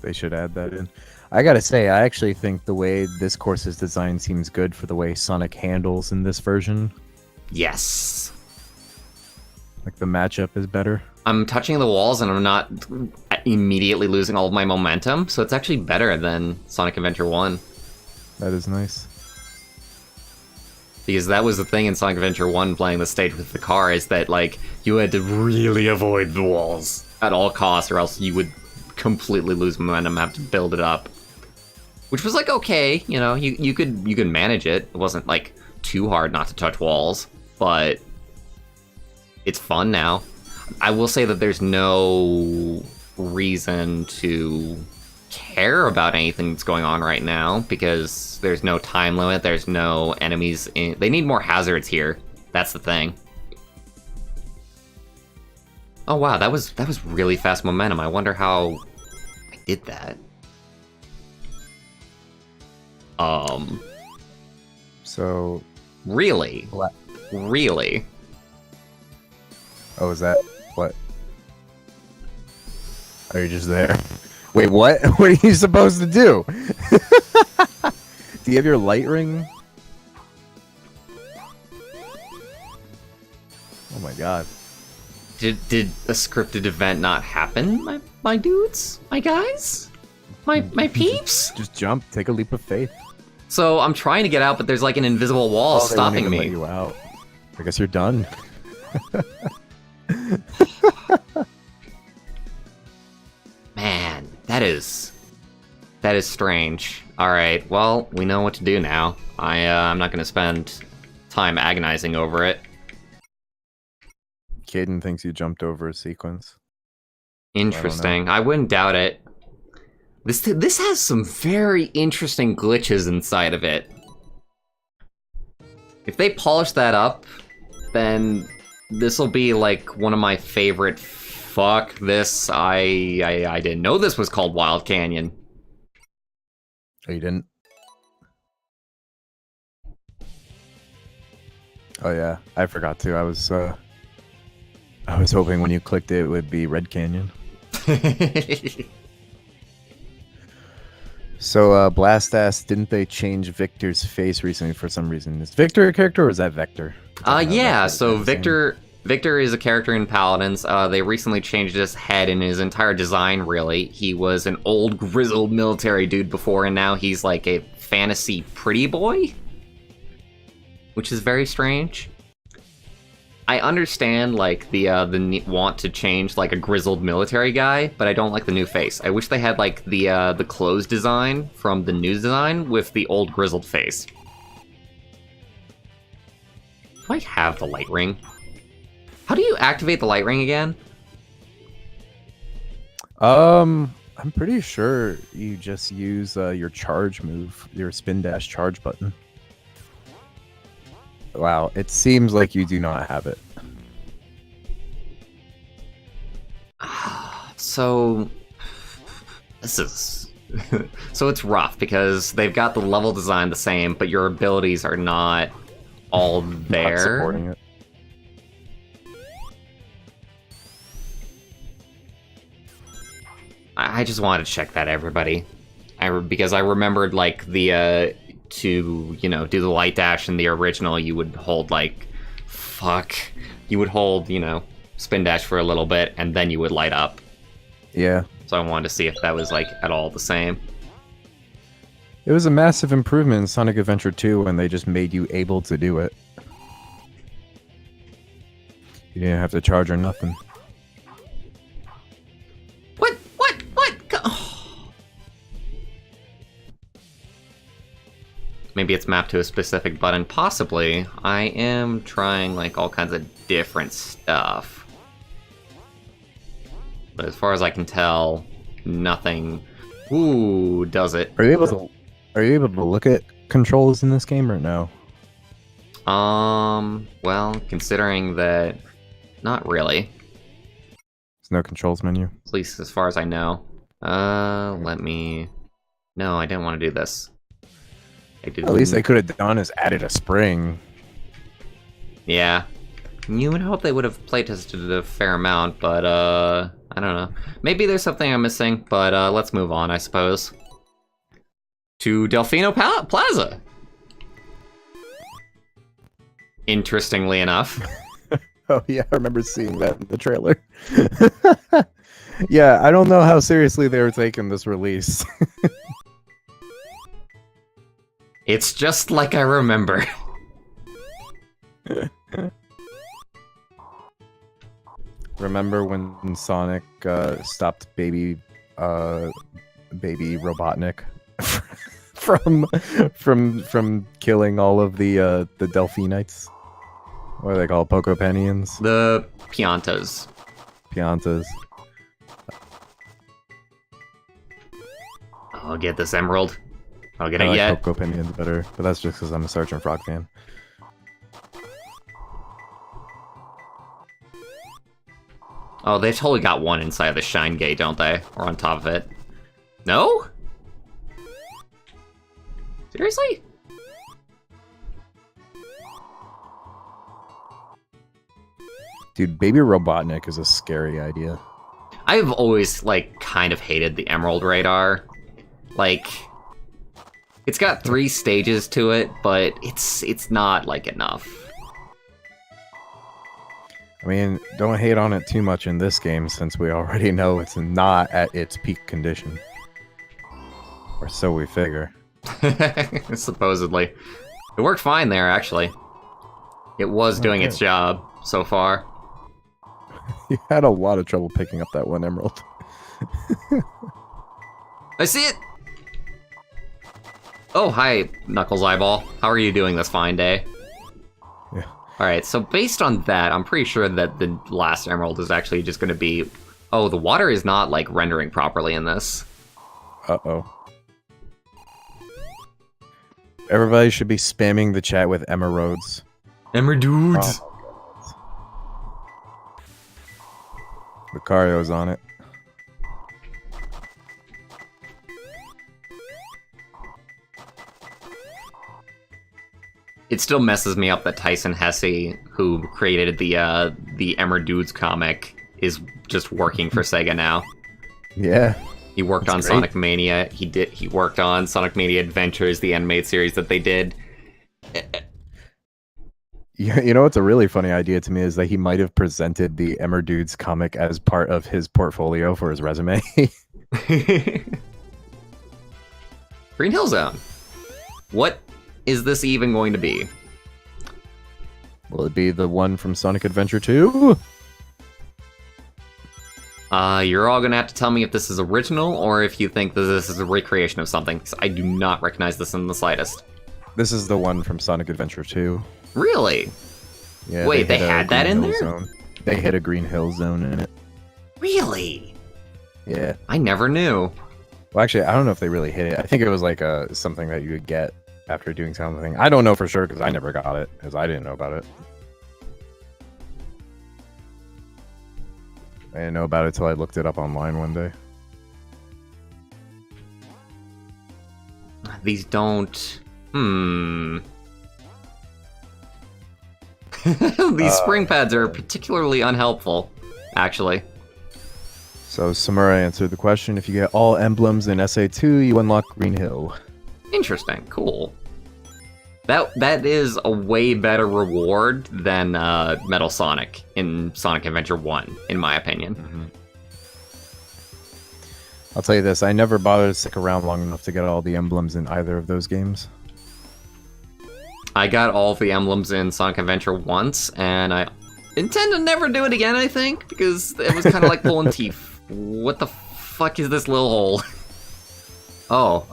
They should add that in. I gotta say, I actually think the way this course is designed seems good for the way Sonic handles in this version. Yes. Like, the matchup is better. I'm touching the walls and I'm not immediately losing all of my momentum, so it's actually better than Sonic Adventure 1. That is nice. Because that was the thing in Sonic Adventure 1 playing the stage with the car, is that, like, you had to really avoid the walls at all costs, or else you would completely lose momentum and have to build it up. Which was, like, okay, you know, you could manage it. It wasn't, like, too hard not to touch walls, but it's fun now. I will say that there's no reason to care about anything that's going on right now, because there's no time limit, there's no enemies in... They need more hazards here. That's the thing. Oh wow, that was really fast momentum. I wonder how I did that. So... Really? What? Really? Oh, is that... What? Are you just there? Wait, what? What are you supposed to do? Do you have your light ring? Oh my god. Did a scripted event not happen, my dudes? My guys? My peeps? Just jump, take a leap of faith. So I'm trying to get out, but there's like an invisible wall They won't stopping even me. let you out. I guess you're done. Man, that is strange. Alright, well, we know what to do now. I'm not gonna spend time agonizing over it. Caden thinks you jumped over a sequence. Interesting. I wouldn't doubt it. This has some very interesting glitches inside of it. If they polish that up, then this will be like one of my favorite. Fuck this! I didn't know this was called Wild Canyon. Oh, you didn't? Oh yeah, I forgot to. I was hoping when you clicked it would be Red Canyon. So, Blast asked, didn't they change Victor's face recently for some reason? Is Victor a character or is that Vector? Yeah, so Victor is a character in Paladins. They recently changed his head and his entire design, really. He was an old, grizzled military dude before, and now he's like a fantasy pretty boy? Which is very strange. I understand, like, the want to change, like, a grizzled military guy, but I don't like the new face. I wish they had, like, the clothes design from the new design with the old grizzled face. Do I have the light ring? How do you activate the light ring again? I'm pretty sure you just use your charge move, your spin dash charge button. Wow, it seems like you do not have it. So this is so it's rough because they've got the level design the same, but your abilities are not all there. Not supporting it. I just wanted to check that, everybody. Because I remembered, like, the, to, you know, do the light dash in the original, you would hold, like, you would hold, you know, spin dash for a little bit, and then you would light up. Yeah. So I wanted to see if that was, like, at all the same. It was a massive improvement in Sonic Adventure 2 when they just made you able to do it. You didn't have to charge or nothing. What? Maybe it's mapped to a specific button. Possibly. I am trying, like, all kinds of different stuff. But as far as I can tell, nothing... Ooh, does it. Are you able to look at controls in this game or no? Well, considering that... Not really. There's no controls menu? At least as far as I know. Let me... No, I didn't want to do this. At least they could have done is added a spring. Yeah. You would hope they would have playtested a fair amount, but, I don't know. Maybe there's something I'm missing, but, let's move on, I suppose. To Delfino Plaza! Interestingly enough. Oh yeah, I remember seeing that in the trailer. Yeah, I don't know how seriously they were taking this release. It's just like I remember. Remember when Sonic stopped baby Robotnik from killing all of the Delphinites? What are they called? Pocopenians? The Piantas. Piantas. I'll get this emerald. I'll get I it like yet. Pocopenians better, but that's just because I'm a Sergeant Frog fan. Oh, they've totally got one inside of the Shine Gate, don't they? Or on top of it. No? Seriously? Dude, Baby Robotnik is a scary idea. I've always, like, kind of hated the Emerald Radar. Like, it's got 3 stages to it, but it's not, like, enough. I mean, don't hate on it too much in this game, since we already know it's not at its peak condition. Or so we figure. Supposedly. It worked fine there, actually. It was doing its job so far. You had a lot of trouble picking up that one emerald. I see it! Oh, hi, Knuckles Eyeball. How are you doing this fine day? Yeah. Alright, so based on that, I'm pretty sure that the last emerald is actually just going to be... Oh, the water is not, like, rendering properly in this. Uh-oh. Everybody should be spamming the chat with emeralds. Emerdudes! Oh. Lucario's on it. It still messes me up that Tyson Hesse, who created the Emerdudes comic, is just working for Sega now. Yeah. He worked on great. Sonic Mania. He worked on Sonic Mania Adventures, the animated series that they did. You know what's a really funny idea to me is that he might have presented the Emerdudes comic as part of his portfolio for his resume. Green Hill Zone. What is this even going to be? Will it be the one from Sonic Adventure 2? You're all gonna have to tell me if this is original or if you think that this is a recreation of something, because I do not recognize this in the slightest. This is the one from Sonic Adventure 2. Really? Yeah. Wait, they hit a had that Green in Hill there? Zone. They hit a Green Hill Zone in it. Really? Yeah. I never knew. Well, actually, I don't know if they really hit it. I think it was like something that you would get after doing something. I don't know for sure because I never got it because I didn't know about it. I didn't know about it till I looked it up online one day. These don't... These spring pads are particularly unhelpful, actually. So Samura answered the question. If you get all emblems in SA2, you unlock Green Hill. Interesting. Cool. That is a way better reward than Metal Sonic in Sonic Adventure 1, in my opinion. Mm-hmm. I'll tell you this, I never bothered to stick around long enough to get all the emblems in either of those games. I got all of the emblems in Sonic Adventure once, and I intend to never do it again, I think, because it was kind of like pulling teeth. What the fuck is this little hole?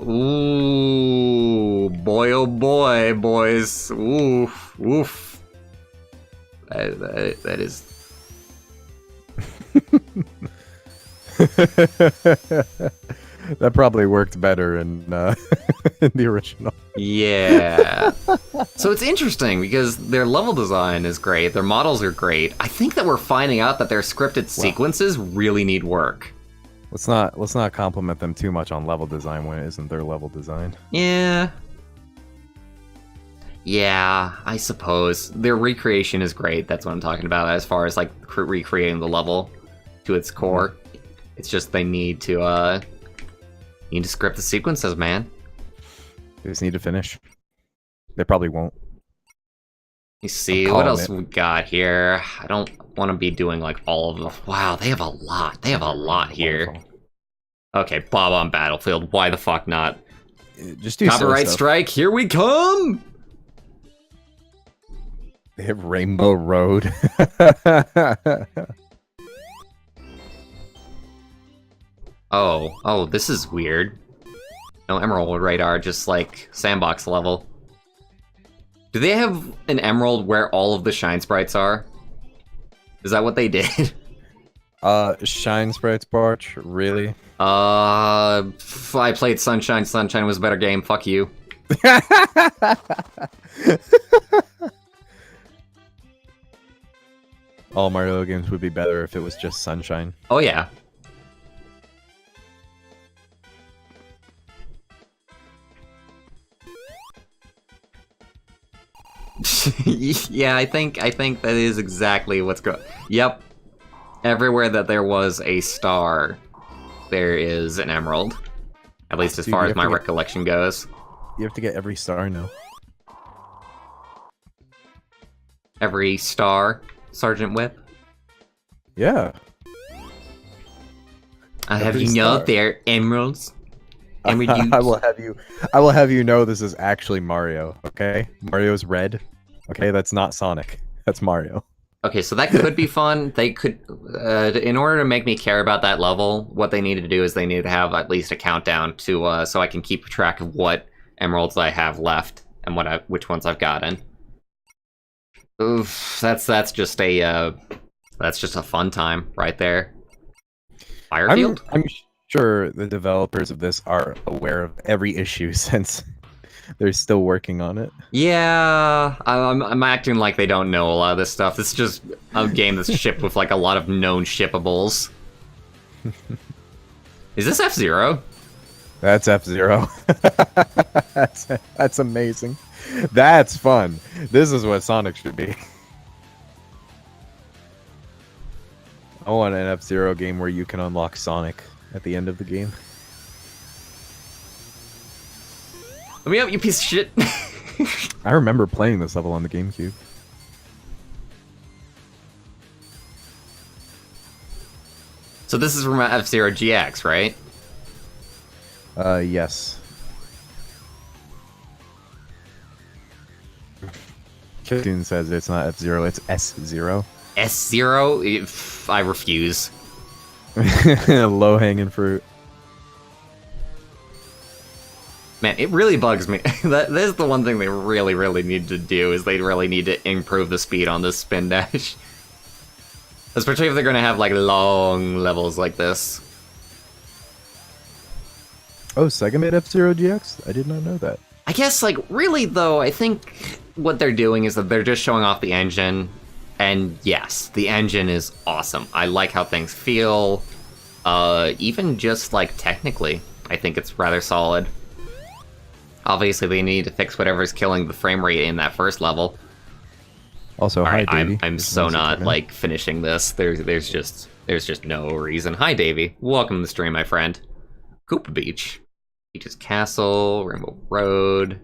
Ooh, boy, oh boy, boys. Oof, oof. That is... That probably worked better in in the original. Yeah. So it's interesting because their level design is great, their models are great. I think that we're finding out that their scripted sequences really need work. Let's not compliment them too much on level design when it isn't their level design. Yeah. Yeah, I suppose. Their recreation is great, that's what I'm talking about, as far as like recreating the level to its core. It's just they need to script the sequences, man. They just need to finish. They probably won't. You see, what else we got here? I don't want to be doing like all of them. Wow, they have a lot. They have a lot here. Okay, Bob on Battlefield. Why the fuck not? Just do Copyright strike, here we come! They have Rainbow Road. Oh, this is weird. No Emerald Radar, just like sandbox level. Do they have an Emerald where all of the Shine Sprites are? Is that what they did? Shine Sprites, Bwarch? Really? I played Sunshine. Sunshine was a better game. Fuck you. All Mario games would be better if it was just Sunshine. Oh, yeah. Yeah, I think that is exactly what's going. Yep. Everywhere that there was a star, there is an emerald. At least as far as my recollection goes. You have to get every star now. Every star, Sergeant Whip? Yeah. I'll have you know they're emeralds. I will have you know this is actually Mario, okay? Mario's red. Okay, that's not Sonic. That's Mario. Okay, so that could be fun. They could, in order to make me care about that level, what they need to do is they need to have at least a countdown to, so I can keep track of what emeralds I have left and which ones I've gotten. Oof, that's just a fun time right there. Firefield? I'm sure the developers of this are aware of every issue since they're still working on it. Yeah, I'm acting like they don't know a lot of this stuff. This is just a game that's shipped with like a lot of known shippables. Is this F-Zero? That's F-Zero. That's amazing. That's fun. This is what Sonic should be. I want an F-Zero game where you can unlock Sonic at the end of the game. Let me up, you piece of shit. I remember playing this level on the GameCube. So this is from F-Zero GX, right? Yes. Cartoon says it's not F-Zero, it's S-Zero. S-Zero? I refuse. Low-hanging fruit. Man, it really bugs me. That's the one thing they really, really need to do, is they really need to improve the speed on this spin dash. Especially if they're going to have, like, long levels like this. Oh, Sega made F-Zero GX? I did not know that. I guess, like, really, though, I think what they're doing is that they're just showing off the engine, And yes, the engine is awesome. I like how things feel. Even just, like, technically, I think it's rather solid. Obviously, they need to fix whatever's killing the frame rate in that first level. Also, hi, Davey. I'm so not, like, finishing this. There's just no reason. Hi, Davey. Welcome to the stream, my friend. Koopa Beach. Beach's Castle, Rainbow Road.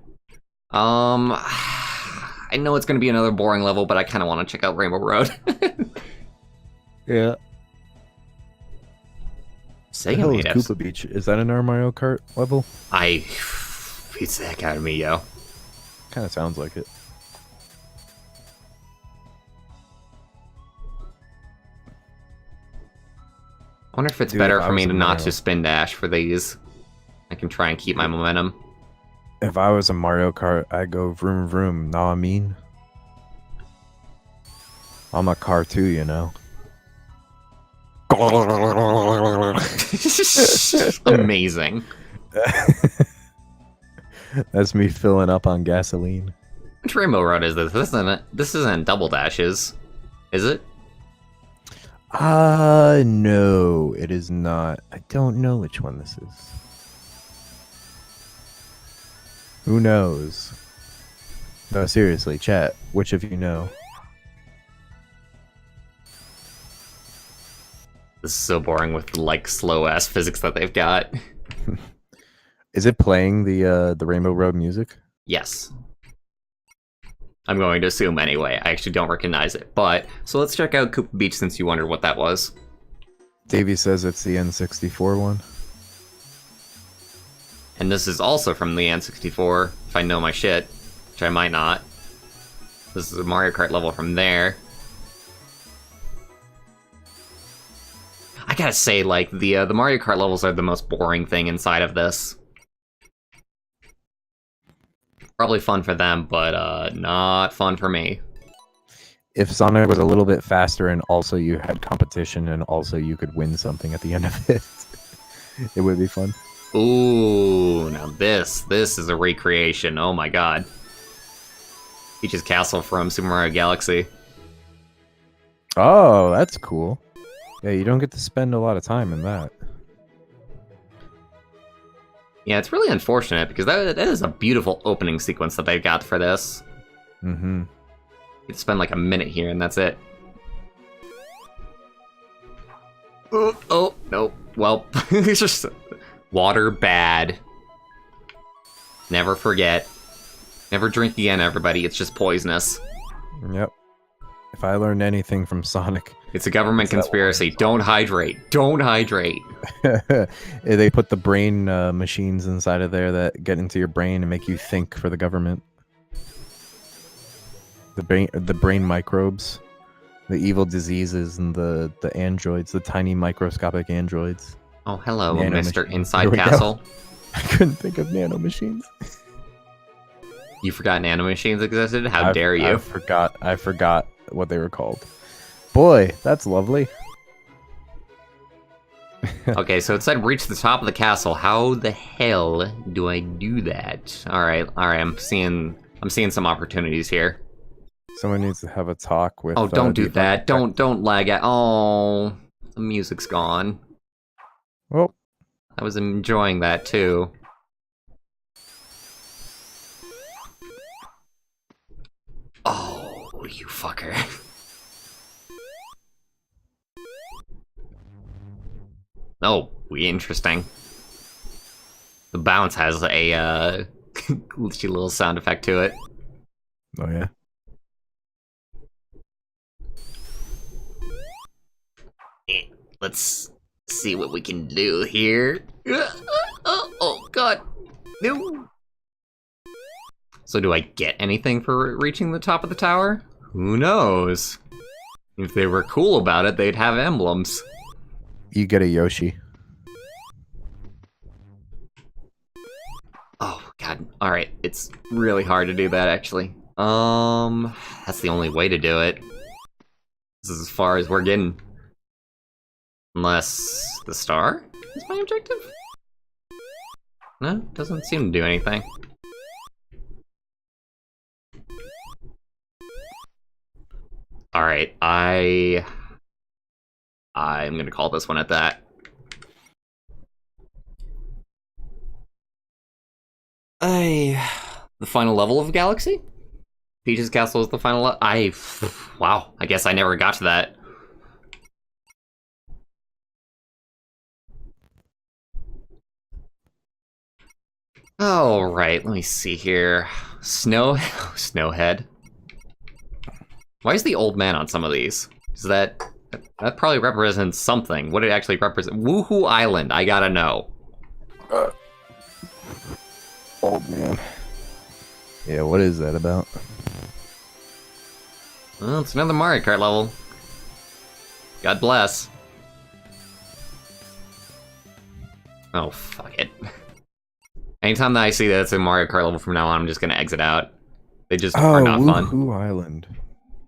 I know it's gonna be another boring level, but I kind of want to check out Rainbow Road. Yeah. Sega made us. Koopa Beach. Is that an Mario Kart level? Beats the heck out of me, yo. Kind of sounds like it. I wonder if it's better for me to not to spin dash for these. I can try and keep my momentum. If I was a Mario Kart, I'd go vroom vroom, know what I mean? I'm a car too, you know. Amazing. That's me filling up on gasoline. Which Rainbow Road is this? This isn't Double Dashes, is it? No, it is not. I don't know which one this is. Who knows? No, seriously, chat. Which of you know? This is so boring with like slow ass physics that they've got. Is it playing the Rainbow Road music? Yes. I'm going to assume anyway. I actually don't recognize it. But, so let's check out Koopa Beach since you wondered what that was. Davey says it's the N64 one. And this is also from the N64, if I know my shit. Which I might not. This is a Mario Kart level from there. I gotta say, like, the Mario Kart levels are the most boring thing inside of this. Probably fun for them, but not fun for me. If Sonic was a little bit faster and also you had competition and also you could win something at the end of it, it would be fun. Ooh, now this is a recreation. Oh my god. Peach's Castle from Super Mario Galaxy. Oh, that's cool. Yeah, you don't get to spend a lot of time in that. Yeah, it's really unfortunate because that is a beautiful opening sequence that they've got for this. Mm-hmm. You can spend like a minute here and that's it. Oh, no. Well, it's just water bad. Never forget. Never drink again, everybody. It's just poisonous. Yep. If I learned anything from Sonic... It's a government conspiracy. Don't hydrate. Don't hydrate. They put the brain machines inside of there that get into your brain and make you think for the government. The brain microbes. The evil diseases and the androids. The tiny microscopic androids. Oh, hello, Nano Mr. machine. Inside Castle. I couldn't think of nano machines. You forgot nanomachines existed? How dare you? I forgot what they were called. Boy, that's lovely. Okay, so it said reach the top of the castle. How the hell do I do that? All right. I'm seeing some opportunities here. Someone needs to have a talk with. Oh, don't do that. Don't lag out. Oh, the music's gone. Well, I was enjoying that too. Oh, you fucker. Oh, interesting. The bounce has a glitchy little sound effect to it. Oh yeah. Let's see what we can do here. Oh god. No. So do I get anything for reaching the top of the tower? Who knows? If they were cool about it, they'd have emblems. You get a Yoshi. Oh god. Alright, it's really hard to do that actually. That's the only way to do it. This is as far as we're getting. Unless the star is my objective? No, doesn't seem to do anything. All right, I'm gonna call this one at that. The final level of Galaxy? Peach's Castle is the final wow, I guess I never got to that. Alright, let me see here. Snowhead. Why is the old man on some of these? Is that probably represents something. What did it actually represent? Woohoo Island, I gotta know. Old man. Yeah, what is that about? Well, it's another Mario Kart level. God bless. Oh, fuck it. Anytime that I see that it's a Mario Kart level from now on, I'm just gonna exit out. They just are not fun. Woohoo Island.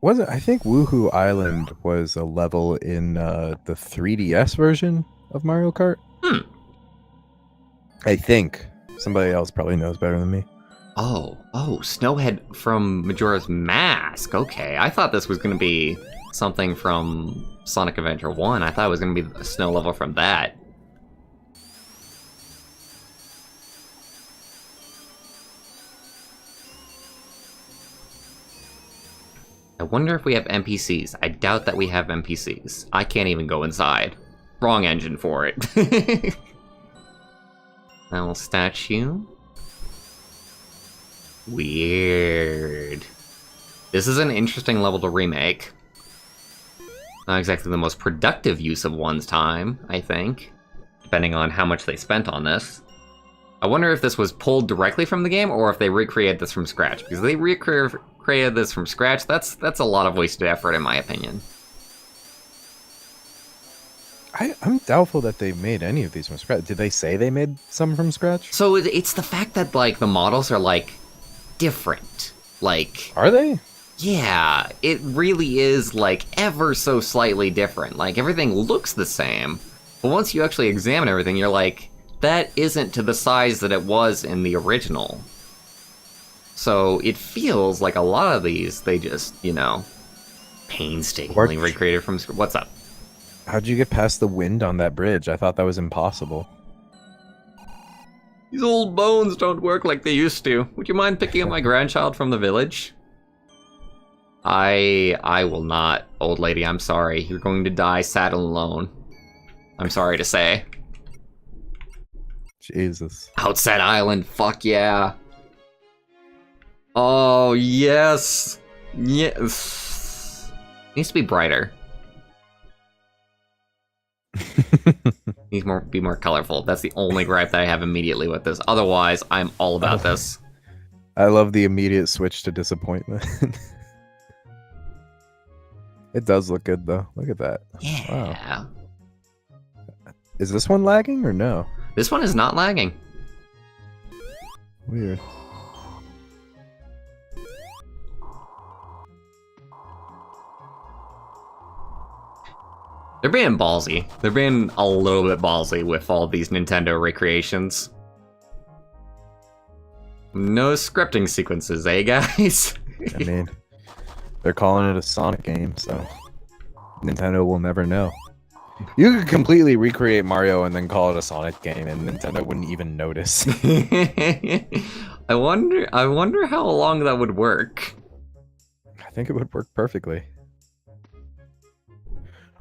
Was it? I think Woohoo Island was a level in the 3DS version of Mario Kart. I think. Somebody else probably knows better than me. Oh, Snowhead from Majora's Mask. Okay, I thought this was gonna be something from Sonic Adventure 1. I thought it was gonna be a snow level from that. I wonder if we have NPCs. I doubt that we have NPCs. I can't even go inside. Wrong engine for it. Owl statue. Weird. This is an interesting level to remake. Not exactly the most productive use of one's time, I think. Depending on how much they spent on this. I wonder if this was pulled directly from the game, or if they recreated this from scratch. Because if they recreated this from scratch, that's a lot of wasted effort, in my opinion. I'm doubtful that they made any of these from scratch. Did they say they made some from scratch? So it's the fact that, like, the models are, like, different. Like... Are they? Yeah, it really is, like, ever so slightly different. Like, everything looks the same, but once you actually examine everything, you're like, that isn't to the size that it was in the original. So it feels like a lot of these, they just, you know, painstakingly recreated from... What's up? How'd you get past the wind on that bridge? I thought that was impossible. These old bones don't work like they used to. Would you mind picking up my grandchild from the village? I will not, old lady, I'm sorry. You're going to die sad and alone. I'm sorry to say. Jesus. Outset Island, fuck yeah. Oh, yes. Yes. Needs to be brighter. Needs to be more colorful. That's the only gripe that I have immediately with this. Otherwise, I'm all about this. I love the immediate switch to disappointment. It does look good, though. Look at that. Yeah. Wow. Is this one lagging or no? This one is not lagging. Weird. They're being ballsy. They're being a little bit ballsy with all these Nintendo recreations. No scripting sequences, eh, guys? I mean, they're calling it a Sonic game, so Nintendo will never know. You could completely recreate Mario and then call it a Sonic game, and Nintendo wouldn't even notice. I wonder how long that would work. I think it would work perfectly.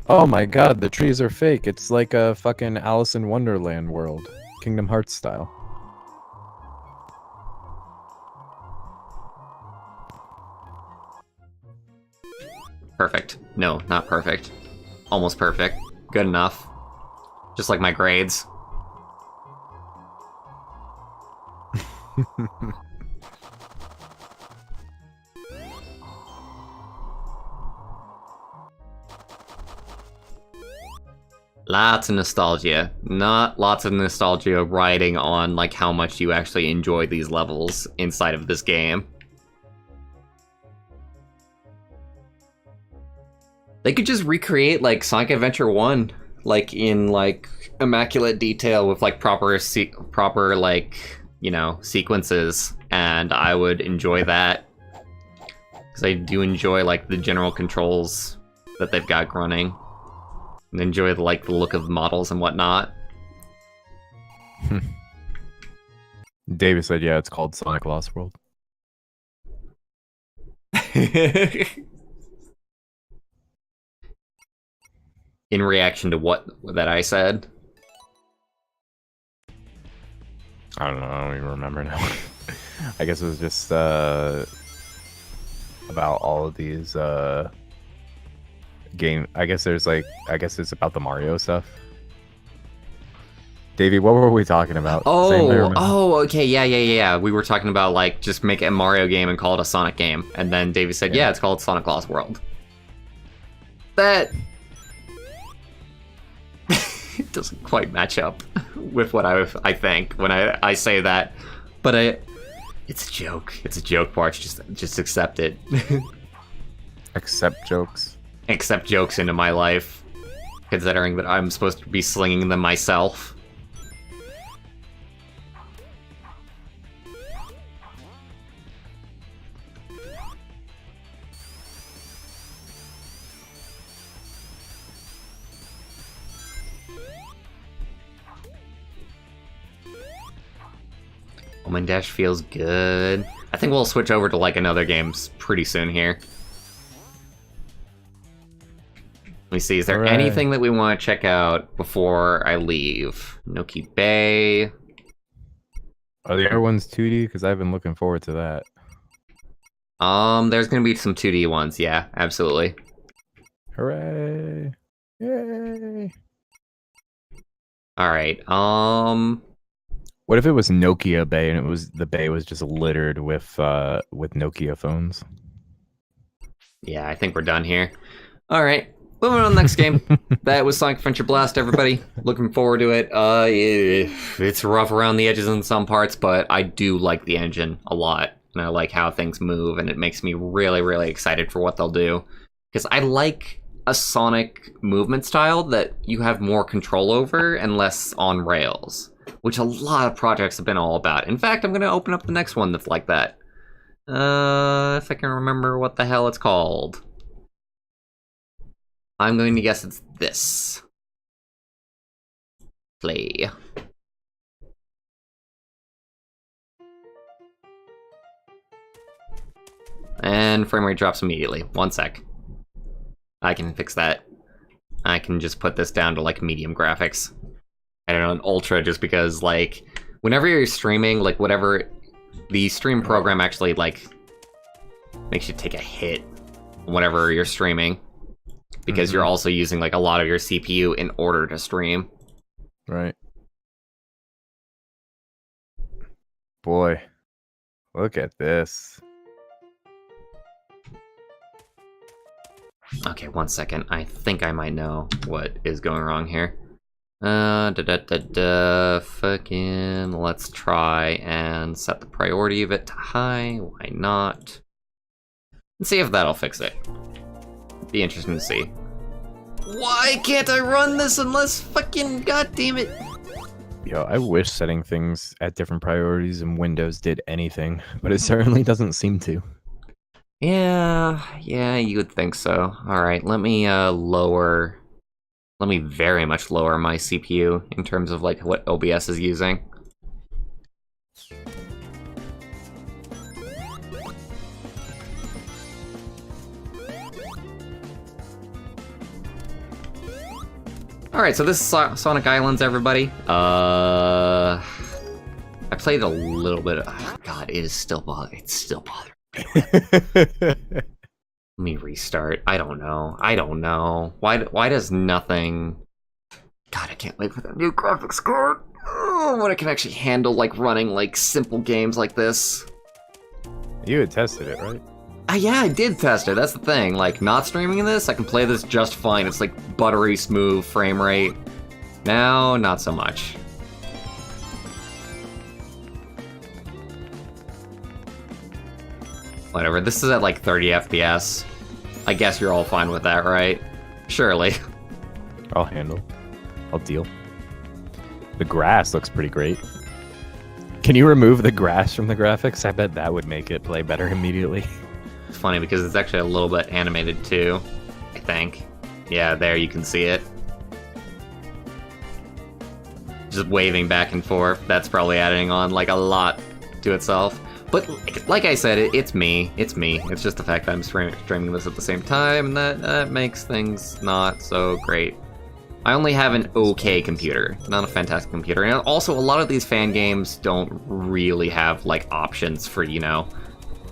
Oh my god, the trees are fake. It's like a fucking Alice in Wonderland world. Kingdom Hearts style. Perfect. No, not perfect. Almost perfect. Good enough. Just like my grades. Lots of nostalgia. Not lots of nostalgia riding on like how much you actually enjoy these levels inside of this game. They could just recreate like Sonic Adventure 1 like in like immaculate detail with like proper like, you know, sequences, and I would enjoy that. because I do enjoy like the general controls that they've got running, and enjoy the look of the models and whatnot. David said, "Yeah, it's called Sonic Lost World." In reaction to what that I said. I don't know. I don't even remember now. I guess it was just about all of these game. I guess it's about the Mario stuff. Davey, what were we talking about? Okay, yeah. We were talking about like just make a Mario game and call it a Sonic game, and then Davey said, "Yeah, it's called Sonic Lost World." That it doesn't quite match up with what I think when I say that, but it's a joke. It's a joke, Bwarch. Just accept it. Accept jokes. Accept jokes into my life, considering that I'm supposed to be slinging them myself. Homing Dash feels good. I think we'll switch over to like another games pretty soon here. Let me see, is there anything that we want to check out before I leave? Noki Bay. Are the other ones 2D? Because I've been looking forward to that. There's gonna be some 2D ones, yeah, absolutely. Hooray! Yay! Alright, what if it was Nokia Bay and the bay was just littered with Nokia phones? Yeah, I think we're done here. Alright, moving on to the next game. That was Sonic Adventure Blast, everybody. Looking forward to it. It's rough around the edges in some parts, but I do like the engine a lot. And I like how things move, and it makes me really, really excited for what they'll do. Because I like a Sonic movement style that you have more control over and less on rails, which a lot of projects have been all about. In fact, I'm going to open up the next one that's like that. If I can remember what the hell it's called. I'm going to guess it's this. Play. And frame rate drops immediately. 1 sec. I can fix that. I can just put this down to like medium graphics. I don't know, an ultra, just because like whenever you're streaming, like whatever the stream program actually like makes you take a hit whenever you're streaming, because you're also using like a lot of your CPU in order to stream. Right. Boy, look at this. Okay, 1 second. I think I might know what is going wrong here. Fucking, let's try and set the priority of it to high. Why not? And see if that'll fix it. Be interesting to see. Why can't I run this unless fucking goddamn it? Yo, I wish setting things at different priorities in Windows did anything, but it certainly doesn't seem to. Yeah, you would think so. Alright, let me very much lower my CPU in terms of like what OBS is using. Alright, so this is Sonic Islands, everybody. I played a little bit of... Oh, God, it's still bothering me. Let me restart. I don't know. Why does nothing... God, I can't wait for that new graphics card. Oh, when I can actually handle like running like simple games like this. You had tested it, right? Yeah, I did test it. That's the thing. Like, not streaming this, I can play this just fine. It's like buttery smooth frame rate. Now, not so much. Whatever, this is at like 30 FPS. I guess you're all fine with that, right? Surely. I'll handle. I'll deal. The grass looks pretty great. Can you remove the grass from the graphics? I bet that would make it play better immediately. It's funny because it's actually a little bit animated too, I think. Yeah, there you can see it. Just waving back and forth. That's probably adding on like a lot to itself. But like I said, it's me. It's me. It's just the fact that I'm streaming this at the same time, and that makes things not so great. I only have an okay computer, not a fantastic computer. And also, a lot of these fan games don't really have like options for, you know,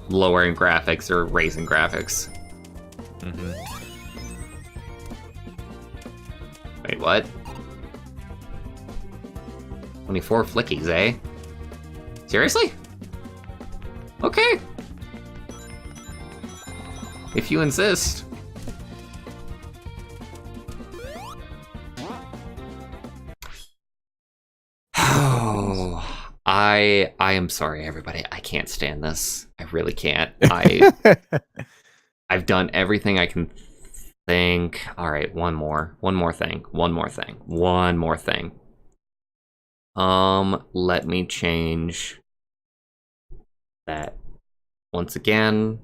lowering graphics or raising graphics. Mm-hmm. Wait, what? 24 flickies, eh? Seriously? Okay. If you insist. Oh, I am sorry, everybody. I can't stand this. I really can't. I've done everything I can think. All right, one more thing. Let me change that once again,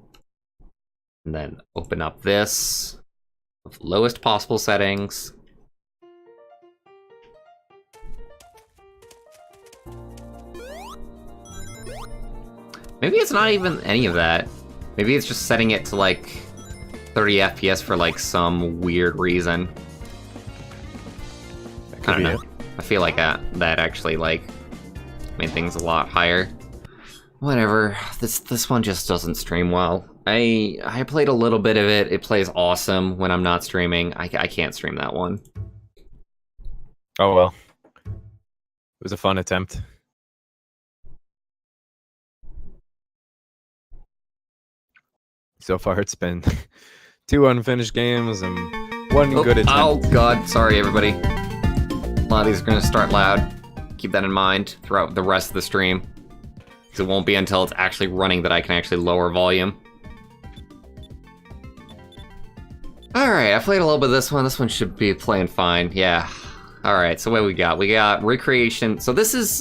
and then open up this with lowest possible settings. Maybe it's not even any of that. Maybe it's just setting it to like 30 FPS for like some weird reason. I don't know. I feel like that actually like made things a lot higher. Whatever. This one just doesn't stream well. I played a little bit of it. It plays awesome when I'm not streaming. I can't stream that one. Oh well. It was a fun attempt. So far, it's been 2 unfinished games and 1 good attempt. Oh god, sorry everybody. A lot of these are going to start loud. Keep that in mind throughout the rest of the stream. Because it won't be until it's actually running that I can actually lower volume. Alright, I played a little bit of this one. This one should be playing fine, yeah. Alright, so what we got? We got Recreation. So this is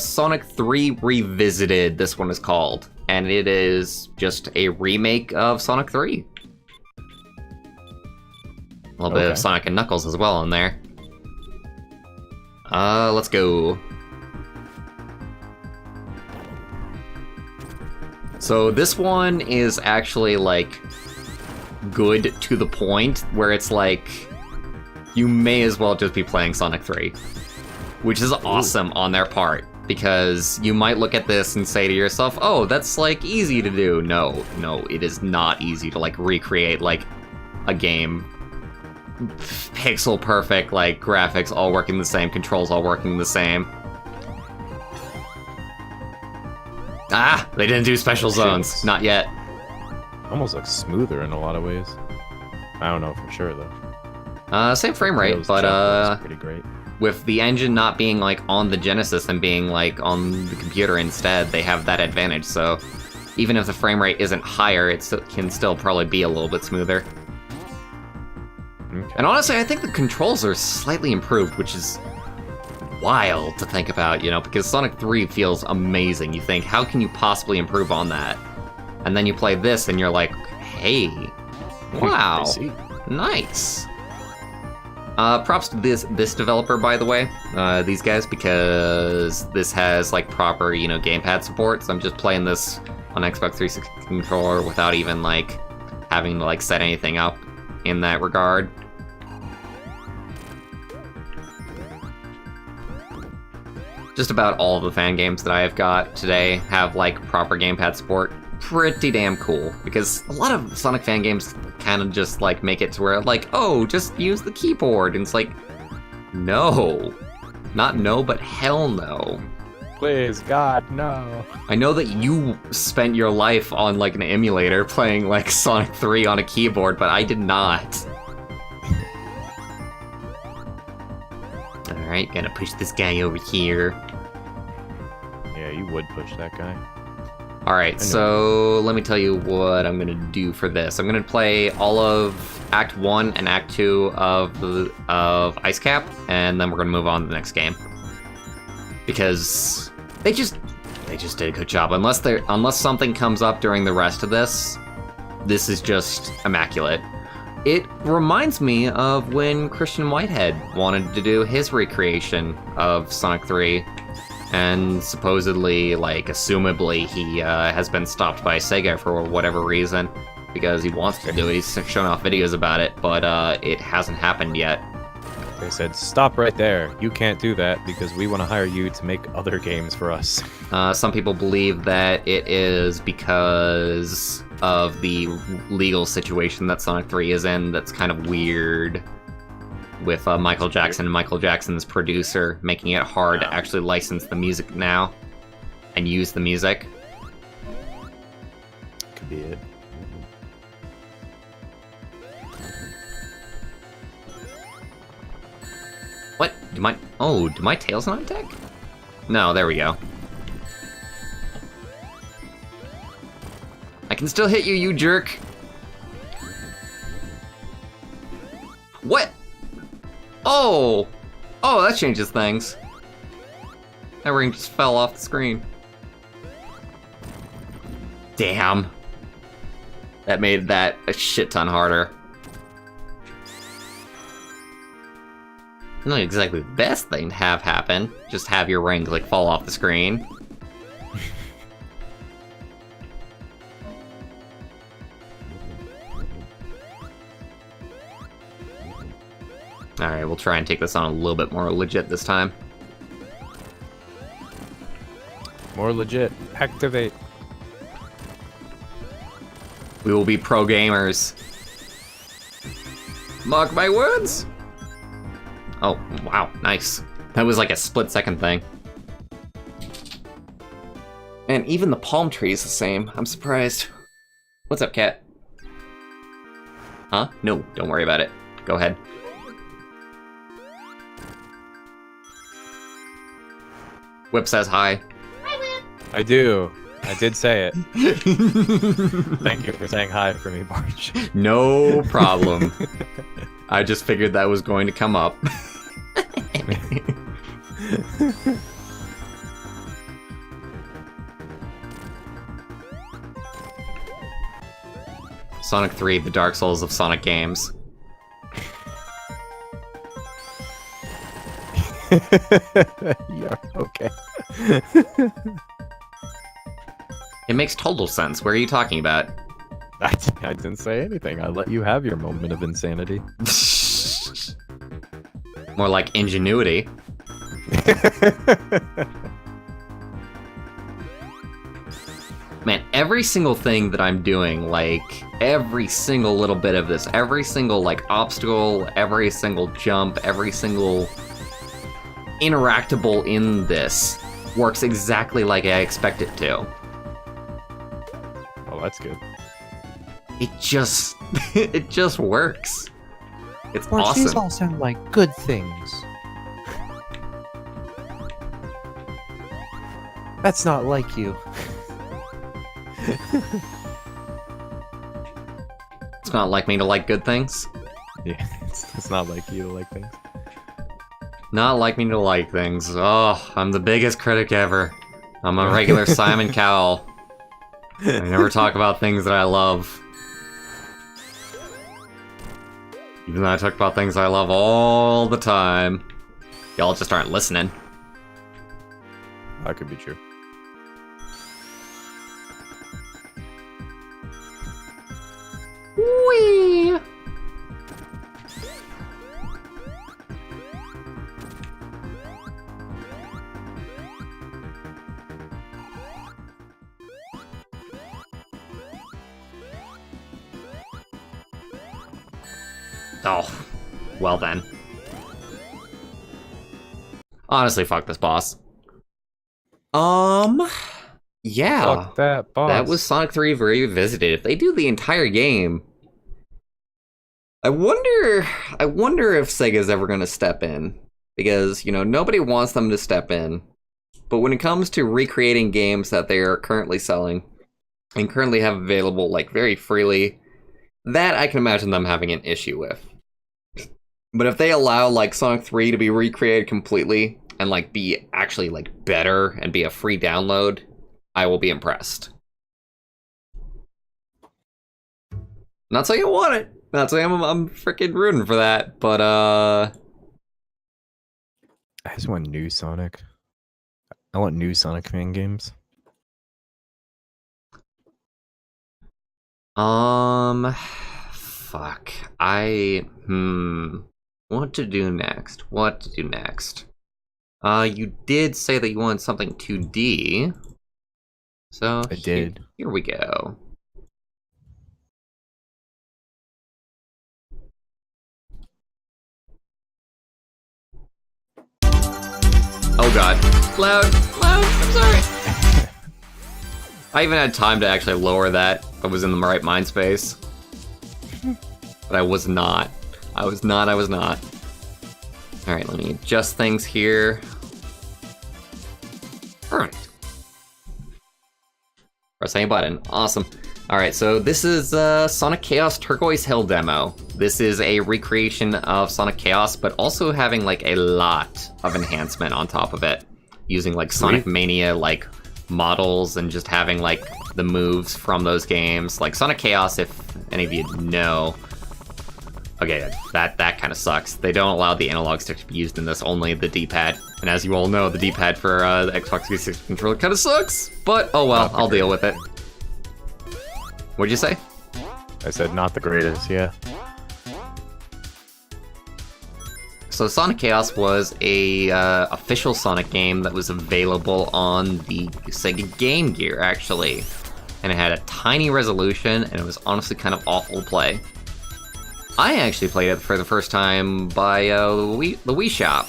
Sonic 3 Revisited, this one is called. And it is just a remake of Sonic 3. A little bit of Sonic and Knuckles as well in there. Let's go. So this one is actually like good to the point where it's like you may as well just be playing Sonic 3, which is awesome on their part, because you might look at this and say to yourself, oh, that's like easy to do. No, it is not easy to like recreate like a game. Pixel perfect, like graphics all working the same, controls all working the same. Ah, they didn't do special zones, not yet. Almost looks smoother in a lot of ways. I don't know for sure though. Same frame rate, but pretty great. With the engine not being like on the Genesis and being like on the computer instead, they have that advantage. So even if the frame rate isn't higher, it can still probably be a little bit smoother. Okay. And honestly, I think the controls are slightly improved, which is wild to think about, you know, because Sonic 3 feels amazing. You think, how can you possibly improve on that? And then you play this and you're like, hey, wow, nice. Props to this developer, by the way, these guys, because this has like proper, you know, gamepad support. So I'm just playing this on Xbox 360 controller without even like having to like set anything up in that regard. Just about all of the fan games that I have got today have like proper gamepad support. Pretty damn cool, because a lot of Sonic fan games kind of just like make it to where like, oh, just use the keyboard, and it's like, no, not no, but hell no. Please, God, no. I know that you spent your life on like an emulator playing like Sonic 3 on a keyboard, but I did not. Alright, gonna push this guy over here. Yeah, you would push that guy. Alright, so let me tell you what I'm gonna do for this. I'm gonna play all of Act 1 and Act 2 of Ice Cap, and then we're gonna move on to the next game. Because they just did a good job. Unless something comes up during the rest of this this is just immaculate. It reminds me of when Christian Whitehead wanted to do his recreation of Sonic 3, and supposedly, like, assumably, he has been stopped by Sega for whatever reason, because he wants to do it. He's shown off videos about it, but it hasn't happened yet. They said, stop right there. You can't do that because we want to hire you to make other games for us. Some people believe that it is because of the legal situation that Sonic 3 is in that's kind of weird, with Michael Jackson and Michael Jackson's producer making it hard to actually license the music now and use the music. Could be it. What? Do my tail's not attack? No, there we go. I can still hit you, you jerk! What? Oh! Oh, that changes things. That ring just fell off the screen. Damn. That made that a shit ton harder. Not exactly the best thing to have happen. Just have your ring, like, fall off the screen. Alright, we'll try and take this on a little bit more legit this time. More legit. Activate. We will be pro gamers. Mark my words! Oh, wow, nice. That was like a split-second thing. And even the palm tree is the same. I'm surprised. What's up, cat? Huh? No, don't worry about it. Go ahead. Whip says hi. Hi, Whip. I do. I did say it. Thank you for saying hi for me, Bwarch. No problem. I just figured that was going to come up. Sonic 3, the Dark Souls of Sonic games. Yeah, okay. It makes total sense. Where are you talking about? I didn't say anything. I let you have your moment of insanity. More like ingenuity. Man, every single thing that I'm doing, like, every single little bit of this, every single, like, obstacle, every single jump, every single interactable in this works exactly like I expect it to. Oh, that's good. It just, it just works. It's Or awesome. these all sound like good things. That's not like you. It's not like me to like good things. Yeah, it's not like you to like things. Not like me to like things. Oh, I'm the biggest critic ever. I'm a regular Simon Cowell. I never talk about things that I love. Even though I talk about things I love all the time. Y'all just aren't listening. That could be true. Whee! Oh, well then. Honestly, fuck this boss. Yeah. Fuck that boss. That was Sonic 3 Revisited. If they do the entire game, I wonder if Sega's ever going to step in. Because, you know, nobody wants them to step in. But when it comes to recreating games that they are currently selling and currently have available, like, very freely, that I can imagine them having an issue with. But if they allow, like, Sonic 3 to be recreated completely and, like, be actually, like, better and be a free download, I will be impressed. Not saying I want it. Not saying I'm freaking rooting for that, but I just want new Sonic. I want new Sonic fan games. Fuck. What to do next? You did say that you wanted something 2D. So I did. Here we go. Oh god. Loud, I'm sorry. I even had time to actually lower that. I was in the right mind space. But I was not. I was not. Alright, let me adjust things here. Alright. Press any button. Awesome. Alright, so this is Sonic Chaos Turquoise Hill demo. This is a recreation of Sonic Chaos, but also having like a lot of enhancement on top of it. Using like Sonic Mania like models and just having like the moves from those games. Like Sonic Chaos, if any of you know. Okay, that kind of sucks. They don't allow the analog stick to be used in this, only the D-pad. And as you all know, the D-pad for the Xbox 360 controller kind of sucks. But oh well, I'll deal with it. What'd you say? I said not the greatest, yeah. So Sonic Chaos was a official Sonic game that was available on the Sega Game Gear, actually. And it had a tiny resolution, and it was honestly kind of awful to play. I actually played it for the first time by the Wii Shop.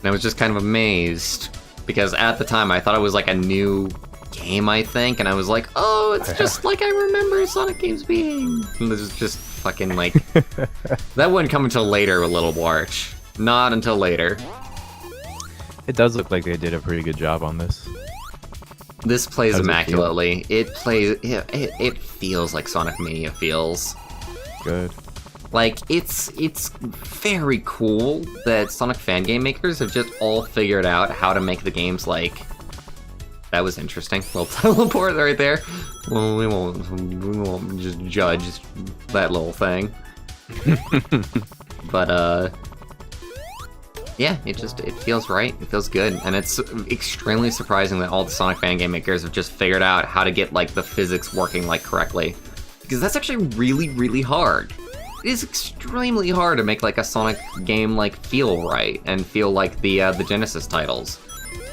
And I was just kind of amazed, because at the time I thought it was like a new game, I think, and I was like, oh, it's just like I remember Sonic games being. And this is just fucking like... That wouldn't come until later with Little Bwarch. Not until later. It does look like they did a pretty good job on this. This plays immaculately. It feels like Sonic Mania feels. Good. Like, it's very cool that Sonic fan game makers have just all figured out how to make the games like... That was interesting. Little teleport right there. Well, we won't just judge that little thing. But, yeah, it feels right. It feels good. And it's extremely surprising that all the Sonic fan game makers have just figured out how to get, like, the physics working, like, correctly. Because that's actually really, really hard. It is extremely hard to make, like, a Sonic game, like, feel right and feel like the Genesis titles.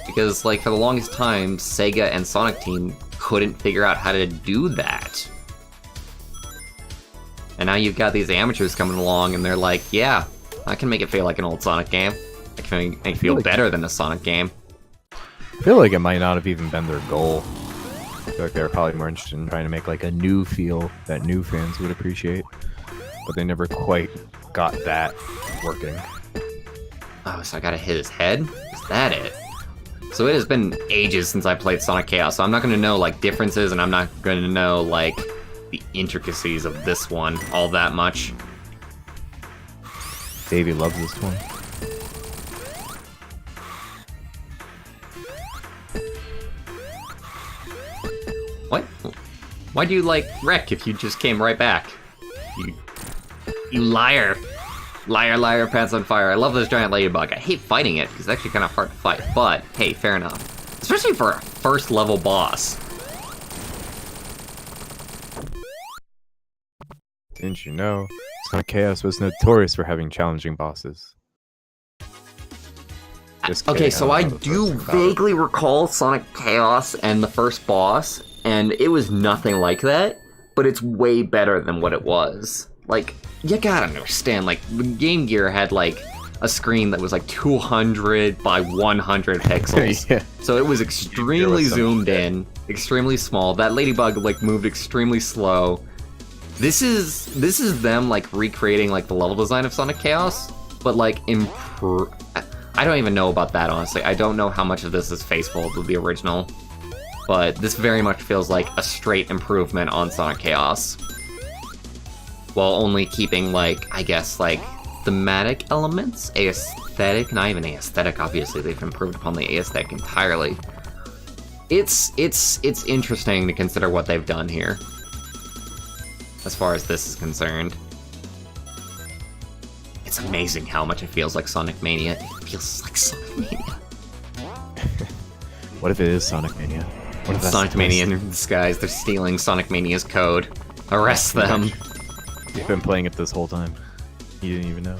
Because, like, for the longest time, Sega and Sonic Team couldn't figure out how to do that. And now you've got these amateurs coming along, and they're like, yeah, I can make it feel like an old Sonic game. I can make it feel better than a Sonic game. I feel like it might not have even been their goal. I feel like they were probably more interested in trying to make like a new feel that new fans would appreciate. But they never quite got that working. Oh, so I gotta hit his head? Is that it? So it has been ages since I played Sonic Chaos, so I'm not gonna know like differences, and I'm not gonna know like the intricacies of this one all that much. Davey loves this one. What? Why'd you, like, wreck if you just came right back? You liar. Liar, liar, pants on fire. I love this giant ladybug. I hate fighting it, because it's actually kind of hard to fight, but, hey, fair enough. Especially for a first-level boss. Didn't you know? Sonic Chaos was notorious for having challenging bosses. Okay, so I do vaguely recall Sonic Chaos and the first boss, and it was nothing like that, but it's way better than what it was. Like, you gotta understand, like, the Game Gear had, like, a screen that was, like, 200 by 100 pixels. Yeah. So it was extremely zoomed in, extremely small. That ladybug, like, moved extremely slow. This is them, like, recreating, like, the level design of Sonic Chaos, but, like, I don't even know about that, honestly. I don't know how much of this is faithful to the original, but this very much feels like a straight improvement on Sonic Chaos. While only keeping, like, I guess, like, thematic elements, aesthetic, not even aesthetic, obviously, they've improved upon the aesthetic entirely. It's interesting to consider what they've done here. as far as this is concerned. It's amazing how much it feels like Sonic Mania. It feels like Sonic Mania. What if it is Sonic Mania? What if that's Sonic Mania in disguise. They're stealing Sonic Mania's code. Arrest them. You've been playing it this whole time. You didn't even know.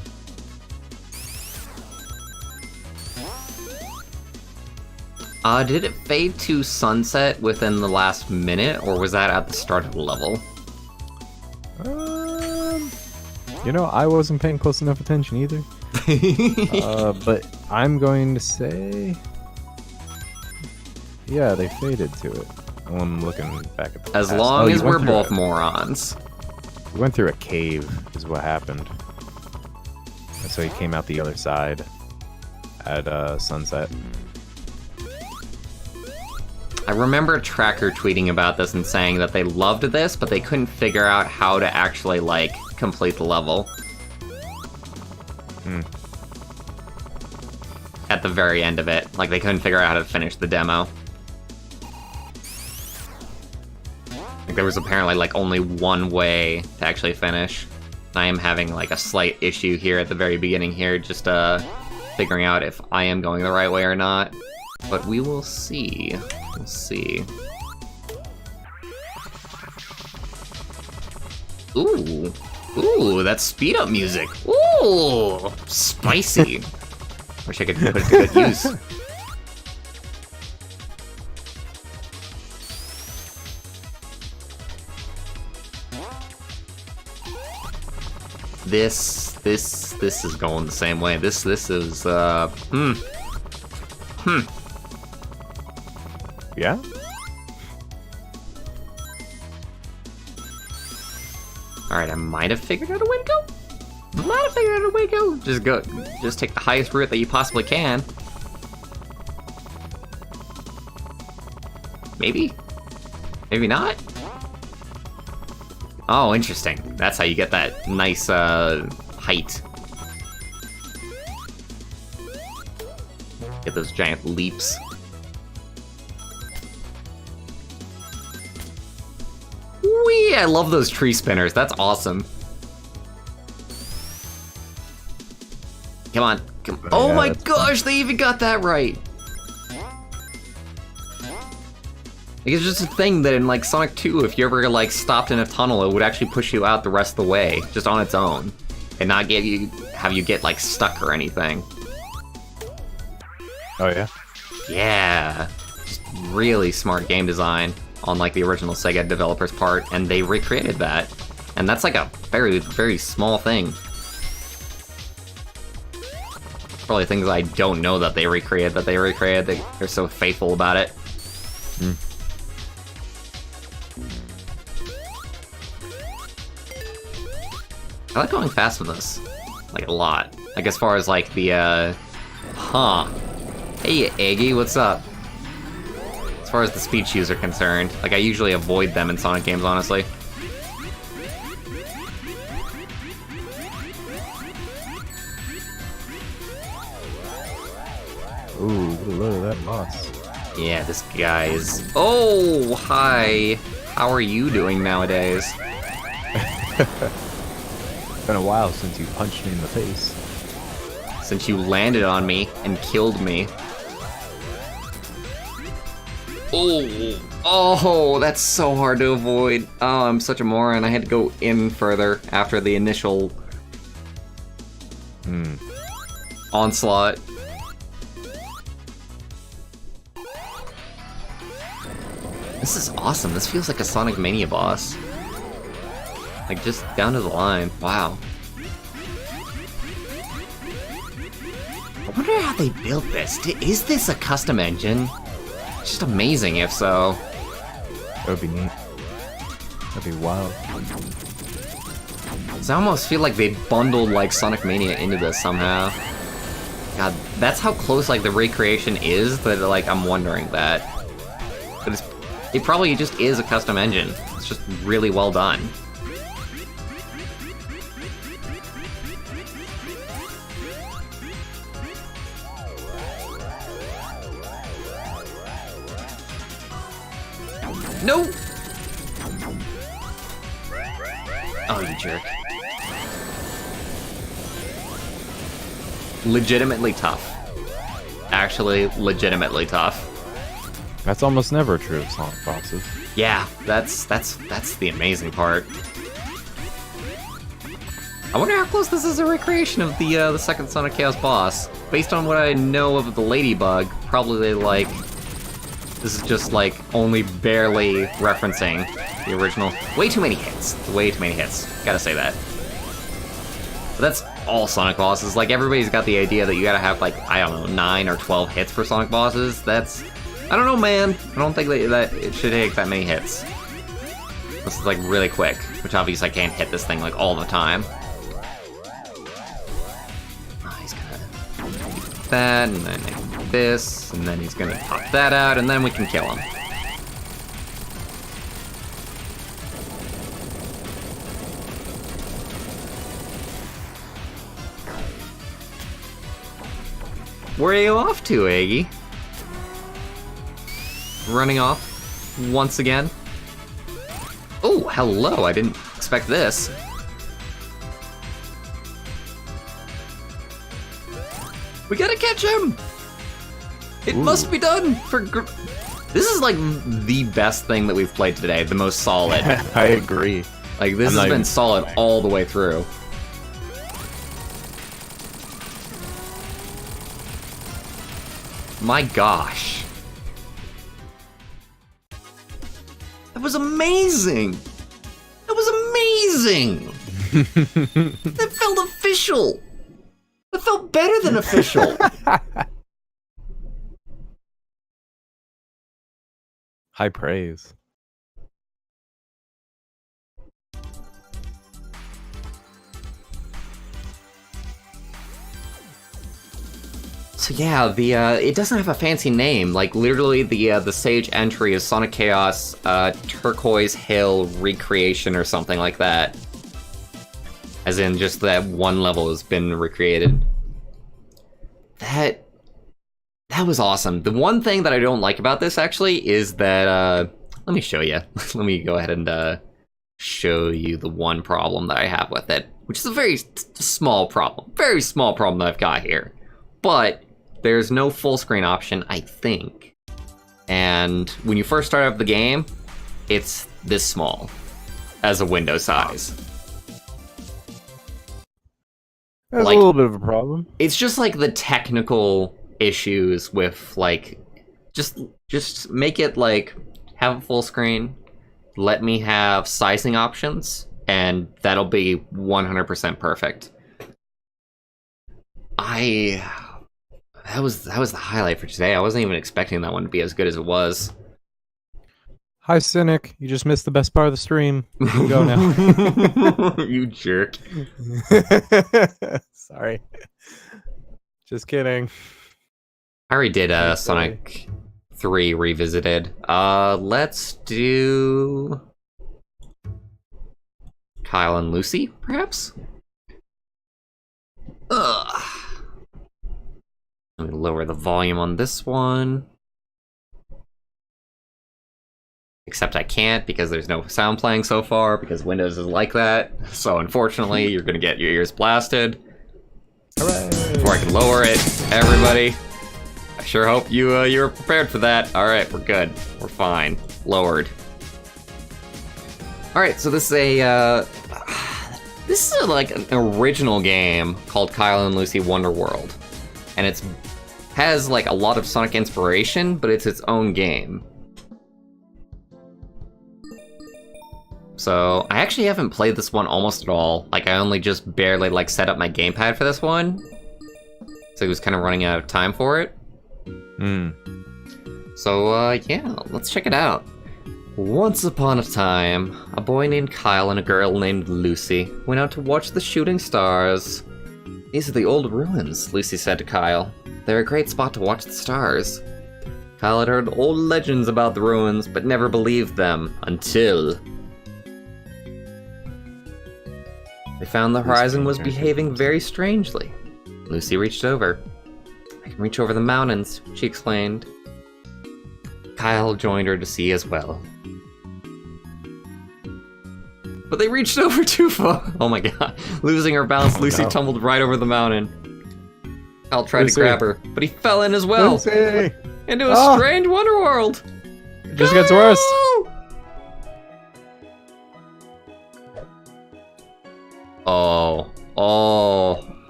Did it fade to sunset within the last minute, or was that at the start of the level? You know, I wasn't paying close enough attention either. But I'm going to say... Yeah, they faded to it. I'm looking back at the As past. long as you went we're through both a- morons. We went through a cave, is what happened. And so he came out the other side at sunset. I remember Tracker tweeting about this and saying that they loved this, but they couldn't figure out how to actually, like, complete the level. At the very end of it. Like, they couldn't figure out how to finish the demo. Like, there was apparently, like, only one way to actually finish. I am having, like, a slight issue here at the very beginning here, just, figuring out if I am going the right way or not. But we will see. We'll see. Ooh. Ooh, that's speed up music. Ooh, spicy. Wish I could put it to good use. This is going the same way. This is Yeah? Alright, I might have figured out a way to go. Just take the highest route that you possibly can. Maybe? Maybe not? Oh, interesting. That's how you get that nice, height. Get those giant leaps. Whee! I love those tree spinners. That's awesome. Come on. Oh yeah, my that's gosh, they even got that right. Like, it's just a thing that in, like, Sonic 2, if you ever, like, stopped in a tunnel, it would actually push you out the rest of the way, just on its own. And not have you get, like, stuck or anything. Oh, yeah? Yeah. Just really smart game design on, like, the original Sega developers' part, and they recreated that. And that's, like, a very, very small thing. Probably things I don't know that they recreated, they're so faithful about it. I like going fast with this. Like, a lot. Like, as far as, like, the, Hey, Eggy, what's up? As far as the speed shoes are concerned, like, I usually avoid them in Sonic games, honestly. Ooh, look at that boss. Yeah, this guy is... Oh, hi! How are you doing nowadays? It's been a while since you punched me in the face. Since you landed on me and killed me. Oh, that's so hard to avoid. Oh, I'm such a moron. I had to go in further after the initial onslaught. This is awesome. This feels like a Sonic Mania boss. Like, just down to the line. Wow. I wonder how they built this. Is this a custom engine? It's just amazing if so. That would be neat. That'd be wild. 'Cause I almost feel like they bundled, like, Sonic Mania into this somehow. God, that's how close, like, the recreation is that, like, I'm wondering that. But it probably just is a custom engine. It's just really well done. No! Oh, you jerk. Legitimately tough. Actually, legitimately tough. That's almost never true of Sonic bosses. Yeah, that's the amazing part. I wonder how close this is a recreation of the second Sonic Chaos boss. Based on what I know of the Ladybug, probably like this is just like only barely referencing the original. Way too many hits. Way too many hits. Gotta say that. But that's all Sonic bosses. Like everybody's got the idea that you gotta have like, I don't know, 9 or 12 hits for Sonic bosses. That's, I don't know, man. I don't think that it should take that many hits. This is like really quick, which obviously I can't hit this thing like all the time. Oh, he's gonna do that, and then this, and then he's gonna pop that out, and then we can kill him. Where are you off to, Iggy? Running off once again. Oh, hello, I didn't expect this. We gotta catch him! It must be done for this is like the best thing that we've played today, the most solid. I agree. Like, this has been solid all the way through. My gosh. That was amazing! That was amazing! That felt official! That felt better than official! High praise. So yeah, it doesn't have a fancy name. Like literally, the stage entry is Sonic Chaos Turquoise Hill Recreation or something like that. As in, just that one level has been recreated. That was awesome. The one thing that I don't like about this actually is that let me show you. Let me go ahead and show you the one problem that I have with it, which is a very small problem. Very small problem that I've got here, but. There's no full screen option, I think. And when you first start up the game, it's this small as a window size. That's like, a little bit of a problem. It's just like the technical issues with like, just make it like, have a full screen, let me have sizing options, and that'll be 100% perfect. That was the highlight for today. I wasn't even expecting that one to be as good as it was. Hi, Cynic. You just missed the best part of the stream. You can go now. You jerk. Sorry. Just kidding. I already did Sonic 3 Revisited. Let's do Kyle and Lucy, perhaps? Ugh. Let me lower the volume on this one. Except I can't because there's no sound playing so far because Windows is like that. So unfortunately, you're gonna get your ears blasted. Hooray! Before I can lower it, everybody. I sure hope you were prepared for that. All right, we're good. We're fine. Lowered. All right, so this is like an original game called Kyle and Lucy Wonder World. And it has like a lot of Sonic inspiration, but it's its own game. So I actually haven't played this one almost at all. Like I only just barely like set up my gamepad for this one. So it was kind of running out of time for it. So yeah, let's check it out. Once upon a time, a boy named Kyle and a girl named Lucy went out to watch the shooting stars. These are the old ruins, Lucy said to Kyle. They're a great spot to watch the stars. Kyle had heard old legends about the ruins, but never believed them, until... they found the horizon was behaving very strangely. Lucy reached over. I can reach over the mountains, she explained. Kyle joined her to see as well. but they reached over too far. Oh my god. Losing her balance, Lucy tumbled right over the mountain. Kyle tried to grab her, but he fell in as well. Lucy! Into a strange wonderworld. It just gets worse.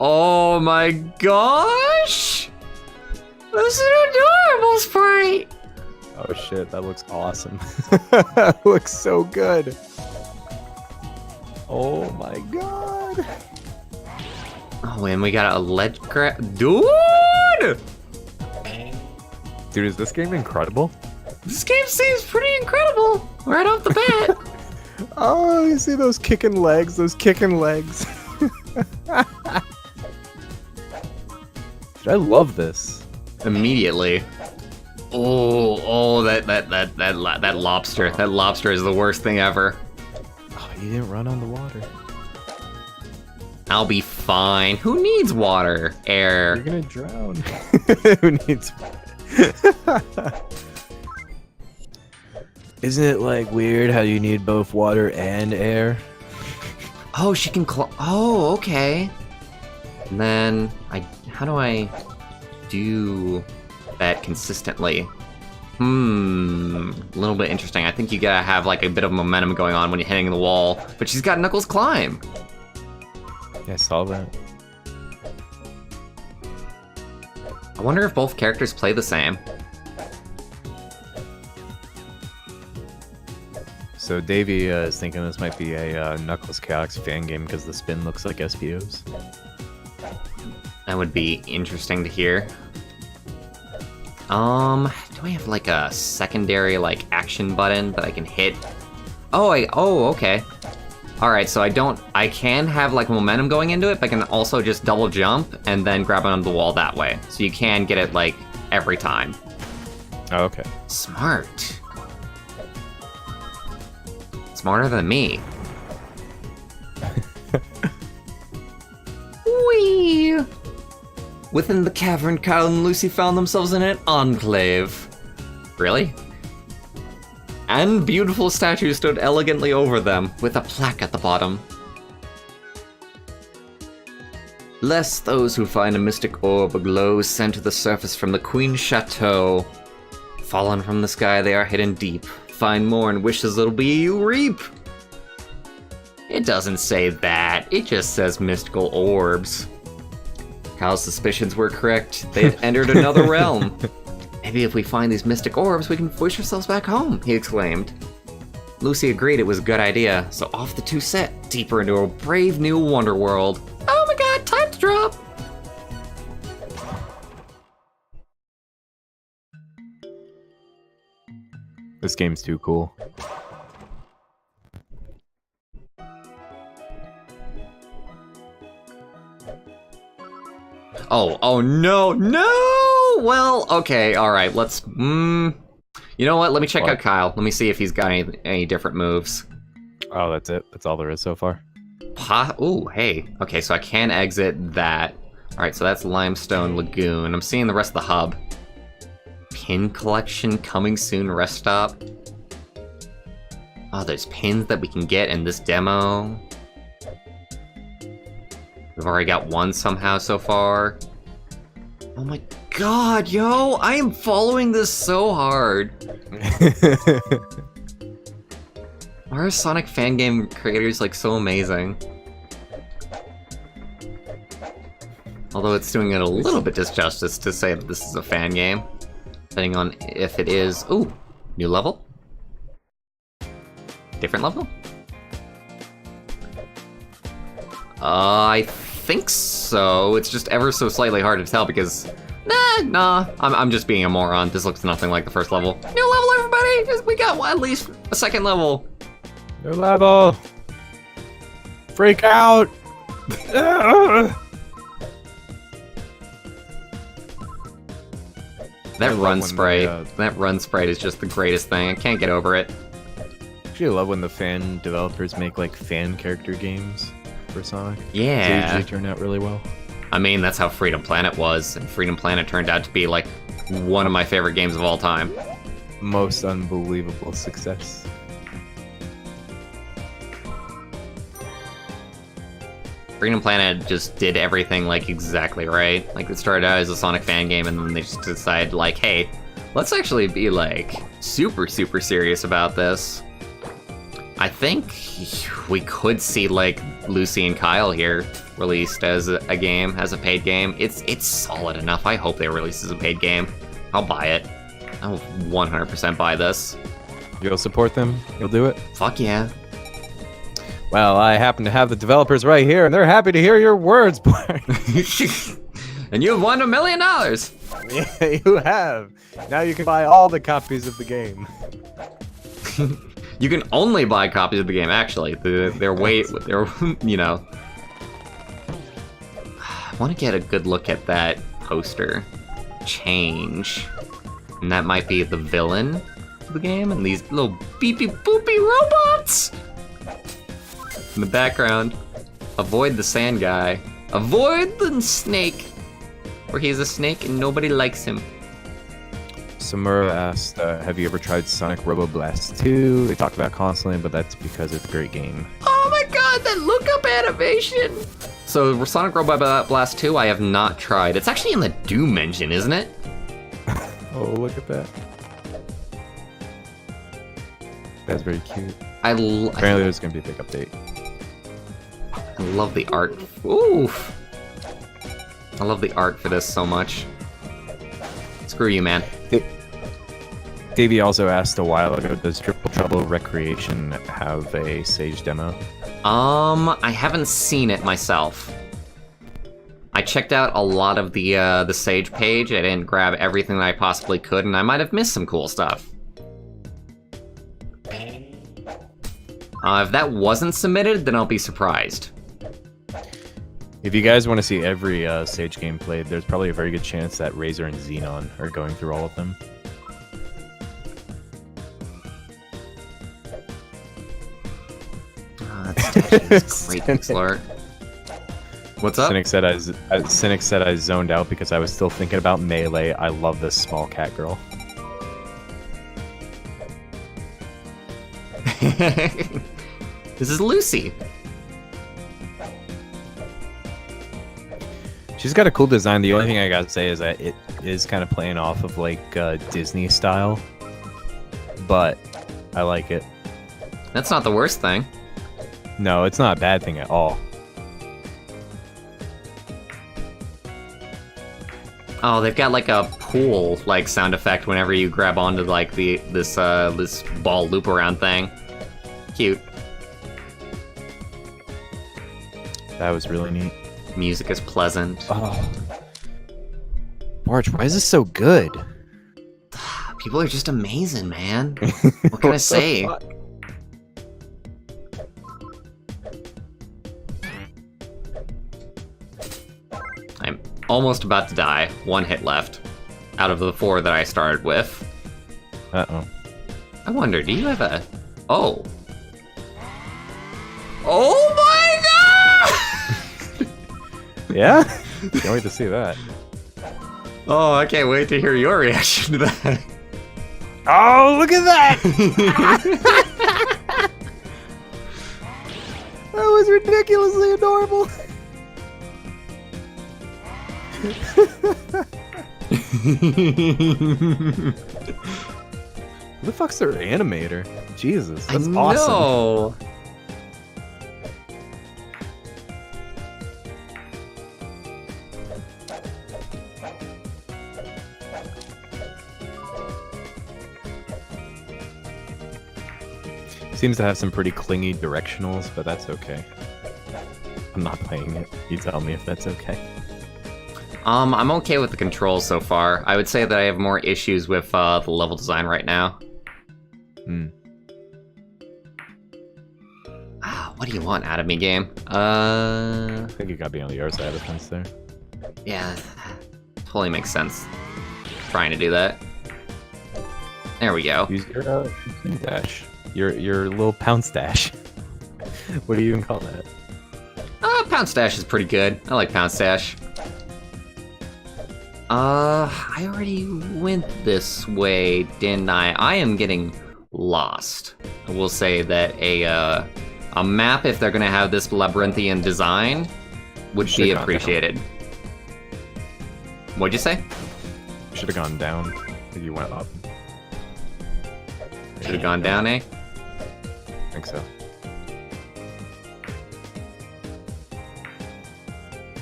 Oh my gosh! This is an adorable sprite! Oh shit, that looks awesome. That looks so good. Oh my god. Oh, and we got a ledge grab. Dude! Dude, is this game incredible? This game seems pretty incredible right off the bat. Oh, you see those kicking legs, Dude, I love this. Immediately. That lobster. That lobster is the worst thing ever. Oh, you didn't run on the water. I'll be fine. Who needs water? Air. You're gonna drown. Who needs Isn't it like weird how you need both water and air? Oh, she can oh, okay. And then how do I do that consistently? A little bit interesting. I think you gotta have like a bit of momentum going on when you're hitting the wall, but she's got Knuckles climb. Yeah, I saw that. I wonder if both characters play the same. So Davey is thinking this might be a Knuckles Chaotix fan game because the spin looks like SPOs. That would be interesting to hear. Do I have like a secondary like action button that I can hit? Oh, okay. Alright, so I can have like momentum going into it, but I can also just double jump and then grab onto the wall that way. So you can get it like every time. Oh, okay. Smart. Smarter than me. Whee! Within the cavern, Kyle and Lucy found themselves in an enclave. Really? And beautiful statues stood elegantly over them, with a plaque at the bottom. Lest those who find a mystic orb aglow sent to the surface from the Queen's Chateau. Fallen from the sky, they are hidden deep. Find more and wishes it'll be you reap. It doesn't say that, it just says mystical orbs. Kyle's suspicions were correct. They had entered another realm. Maybe if we find these mystic orbs, we can wish ourselves back home, he exclaimed. Lucy agreed it was a good idea, so off the two set, deeper into a brave new wonder world. Oh my god, time to drop! This game's too cool. Oh no! Well, okay, alright, let's, you know what, let me check out Kyle. Let me see if he's got any different moves. Oh, that's it? That's all there is so far? Ooh, hey. Okay, so I can exit that. Alright, so that's Limestone Lagoon. I'm seeing the rest of the hub. Pin collection coming soon, rest stop. Oh, there's pins that we can get in this demo. We've already got one somehow so far. Oh my god, yo! I am following this so hard. Why are Sonic fan game creators like so amazing? Although it's doing it a little bit disjustice to say that this is a fan game. Depending on if it is... Ooh, new level? Different level? I think so. It's just ever so slightly hard to tell because... Nah, I'm just being a moron. This looks nothing like the first level. New level, everybody! We got at least a second level. New level! Freak out! That run sprite, that run sprite is just the greatest thing. I can't get over it. Actually, I love when the fan developers make like fan character games for Sonic. Yeah. They usually turn out really well. I mean, that's how Freedom Planet was, and Freedom Planet turned out to be like one of my favorite games of all time. Most unbelievable success. Freedom Planet just did everything like exactly right. Like it started out as a Sonic fan game, and then they just decided like, hey, let's actually be like super serious about this. I think we could see like Lucy and Kyle here released as a game, as a paid game. It's solid enough. I hope they release as a paid game. I'll buy it. I'll 100% buy this. You'll support them? You'll do it? Fuck yeah. Well, I happen to have the developers right here, and they're happy to hear your words, Bwarch. And you've won $1 million! Yeah, you have. Now you can buy all the copies of the game. You can only buy copies of the game, actually. They're you know. I want to get a good look at that poster. Change. And that might be the villain of the game, and these little beepy boopy robots! In the background, avoid the sand guy. Avoid the snake! Or he's a snake and nobody likes him. Samura asked, have you ever tried Sonic Robo Blast 2? They talk about it constantly, but that's because it's a great game. Oh my god, that look-up animation! So, Sonic Robo Blast 2, I have not tried. It's actually in the Doom engine, isn't it? Oh, look at that. That's very cute. Apparently there's going to be a big update. I love the art. Oof! I love the art for this so much. Screw you, man. Davey also asked a while ago, does Triple Trouble Recreation have a Sage demo? I haven't seen it myself. I checked out a lot of the Sage page. I didn't grab everything that I possibly could, and I might have missed some cool stuff. If that wasn't submitted, then I'll be surprised. If you guys want to see every Sage game played, there's probably a very good chance that Razor and Xenon are going through all of them. That's great pixel art. What's up? Cynic said I zoned out because I was still thinking about Melee. I love this small cat girl. This is Lucy. She's got a cool design. The only thing I gotta say is that it is kind of playing off of like Disney style, but I like it. That's not the worst thing. No, it's not a bad thing at all. Oh, they've got like a pool like sound effect whenever you grab onto like this ball loop around thing. Cute. That was really neat. Music is pleasant. Oh. Bwarch, why is this so good? People are just amazing, man. What can I say? I'm almost about to die. 1 hit left out of the 4 that I started with. Uh-oh. I wonder, do you have a... Oh. Oh my god! Yeah? Can't wait to see that. Oh, I can't wait to hear your reaction to that. Oh, look at that! That was ridiculously adorable. Who the fuck's their animator? Jesus, that's awesome. Seems to have some pretty clingy directionals, but that's okay. I'm not playing it. You tell me if that's okay. I'm okay with the controls so far. I would say that I have more issues with the level design right now. What do you want out of me, game? I think you gotta be on the other side of the fence there. Yeah, totally makes sense. Trying to do that. There we go. Use your dash. Your little pounce dash. What do you even call that? Pounce dash is pretty good. I like pounce dash. I already went this way, didn't I? I am getting lost. I will say that a map, if they're gonna have this labyrinthian design, would be appreciated. What'd you say? Should have gone down if you went up. Should have gone down, eh? I think so.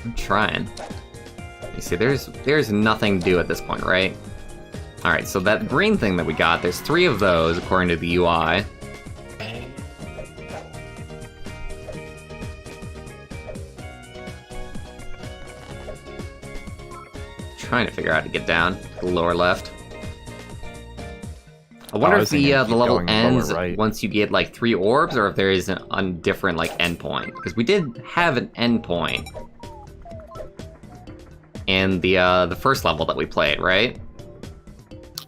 I'm trying. You see, there's nothing to do at this point, right? Alright, so that green thing that we got, there's 3 of those according to the UI. Trying to figure out how to get down to the lower left. I wonder if the level ends once you get like 3 orbs, or if there is a different like endpoint. Because we did have an endpoint in the first level that we played, right?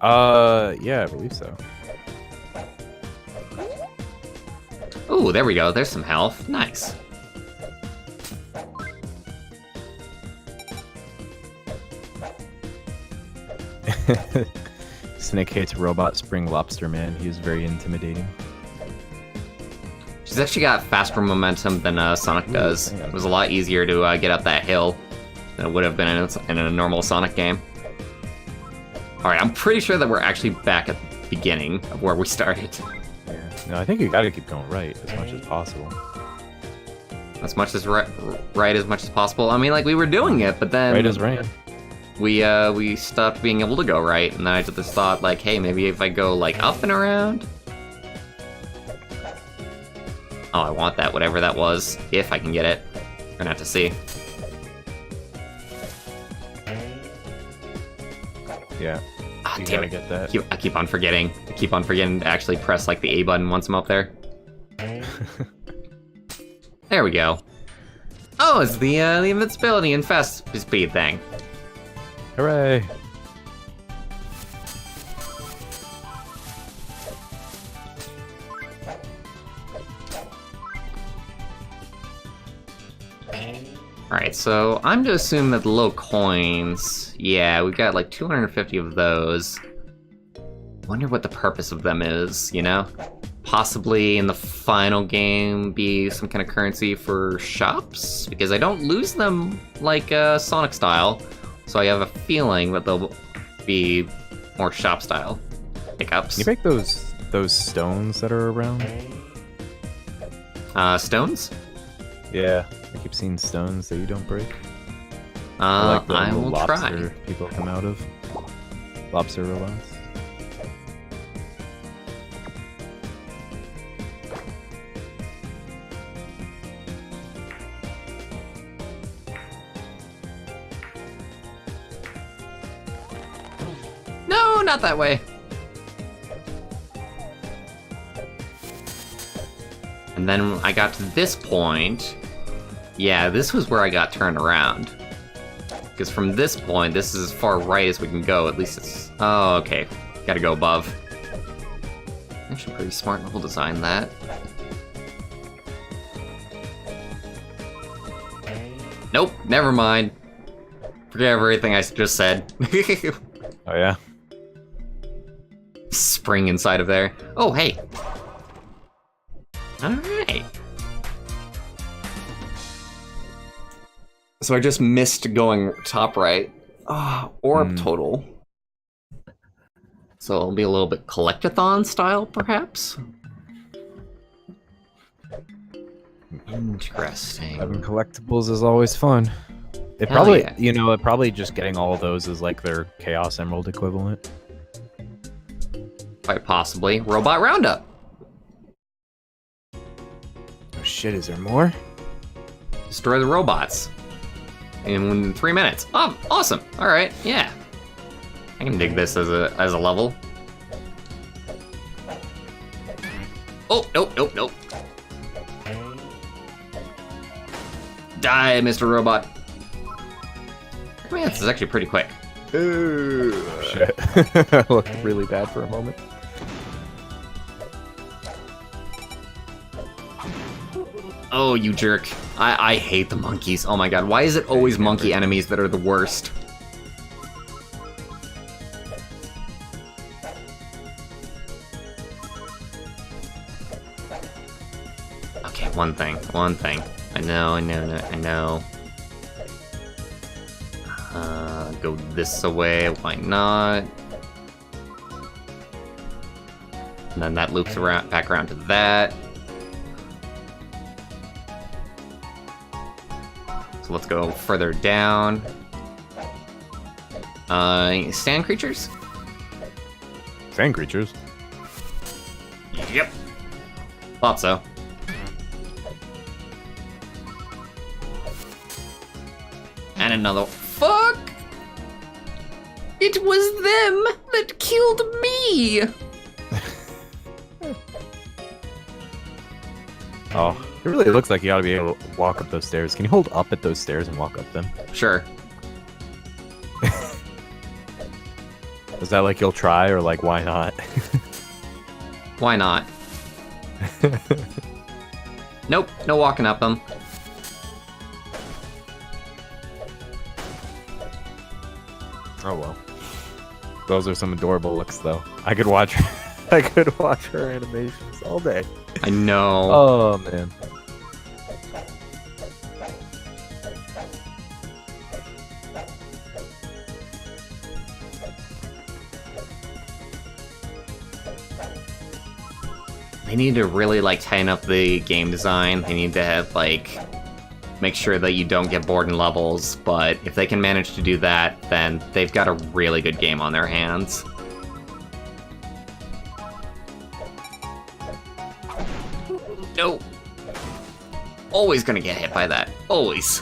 Yeah, I believe so. Ooh, there we go. There's some health. Nice. Snake hates robot spring lobster man. He is very intimidating. She's actually got faster momentum than Sonic does. It was a lot easier to get up that hill than it would have been in a normal Sonic game. Alright, I'm pretty sure that we're actually back at the beginning of where we started. Yeah. No, I think you gotta keep going right as much as possible. As much as right as much as possible. I mean, like, we were doing it, but then... Right as rain. We stopped being able to go right, and then I just thought, like, hey, maybe if I go, like, up and around? Oh, I want that, whatever that was, if I can get it. We're gonna have to see. Yeah. Ah, you damn gotta it. Get that. I keep on forgetting. I keep on forgetting to actually press, like, the A button once I'm up there. There we go. Oh, it's the invincibility and fast speed thing. Hooray! Alright, so I'm to assume that the low coins, yeah, we've got like 250 of those. Wonder what the purpose of them is, you know? Possibly in the final game be some kind of currency for shops? Because I don't lose them like Sonic style, so I have a feeling that they'll be more shop style pickups. Can you break those stones that are around? Stones? Yeah, I keep seeing stones that you don't break. Like the I will lobster try. people come out of. Lobster robots. No, not that way. And then I got to this point. Yeah, this was where I got turned around. Because from this point, this is as far right as we can go. At least it's... Oh, okay. Gotta go above. Actually, pretty smart level design, that. Nope, never mind. Forget everything I just said. Oh yeah? Spring inside of there. Oh, hey. Alright. So I just missed going top right. Orb total. So it'll be a little bit collectathon style, perhaps? Interesting. Having collectibles is always fun. It Hell probably, yeah. you know, probably just getting all of those is like their Chaos Emerald equivalent. Quite possibly. Robot Roundup. Oh shit, is there more? Destroy the robots. In 3 minutes. Oh, awesome. Alright, yeah. I can dig this as a level. Oh, nope. Die, Mr. Robot. 3 minutes is actually pretty quick. Ooh. Shit. I looked really bad for a moment. Oh, you jerk. I hate the monkeys. Oh my god, why is it always monkey enemies that are the worst? Okay, one thing. I know. go this away, why not? And then that loops around, back around to that. So let's go further down. Sand creatures? Sand creatures? Yep. Thought so. And another. Fuck! It was them that killed me! Oh, it really looks like you ought to be able to walk up those stairs. Can you hold up at those stairs and walk up them? Sure. Is that like you'll try, or like why not? Why not? Nope, no walking up them. Oh well. Those are some adorable looks, though. I could watch. I could watch her animations all day. I know. Oh man. They need to really like tighten up the game design. They need to have like make sure that you don't get bored in levels, but if they can manage to do that, then they've got a really good game on their hands. No. Always gonna get hit by that. Always.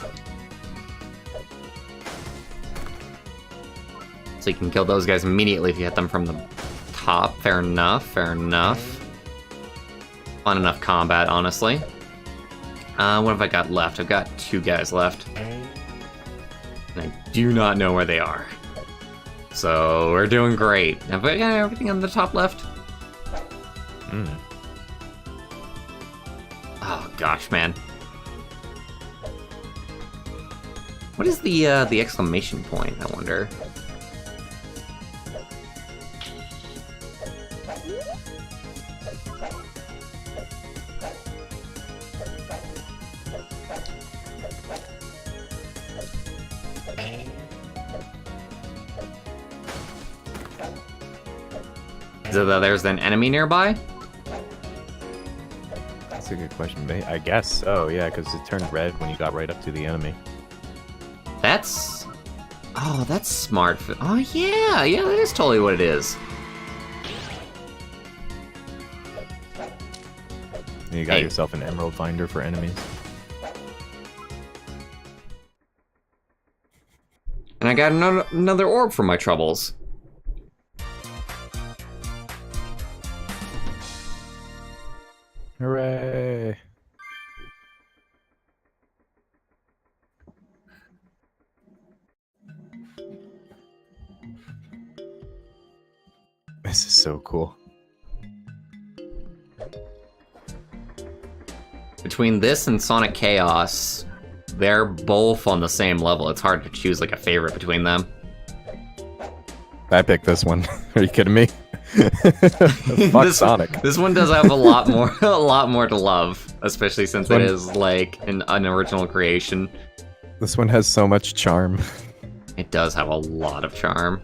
So you can kill those guys immediately if you hit them from the top. Fair enough, fair enough. Fun enough combat, honestly. What have I got left? I've got 2 guys left. And I do not know where they are. So we're doing great. Have I got everything on the top left? Hmm. Oh gosh, man. What is the exclamation point, I wonder? Is it that there's an enemy nearby? That's a good question, mate. I guess so, yeah, because it turned red when you got right up to the enemy. That's... Oh, that's smart. Oh, yeah, that is totally what it is. And you got yourself an emerald finder for enemies. And I got another orb for my troubles. Hooray! This is so cool. Between this and Sonic Chaos, they're both on the same level. It's hard to choose like a favorite between them. I picked this one. Are you kidding me? Fuck Sonic. This one does have a lot more to love, especially since it is like an original creation. This one has so much charm. It does have a lot of charm.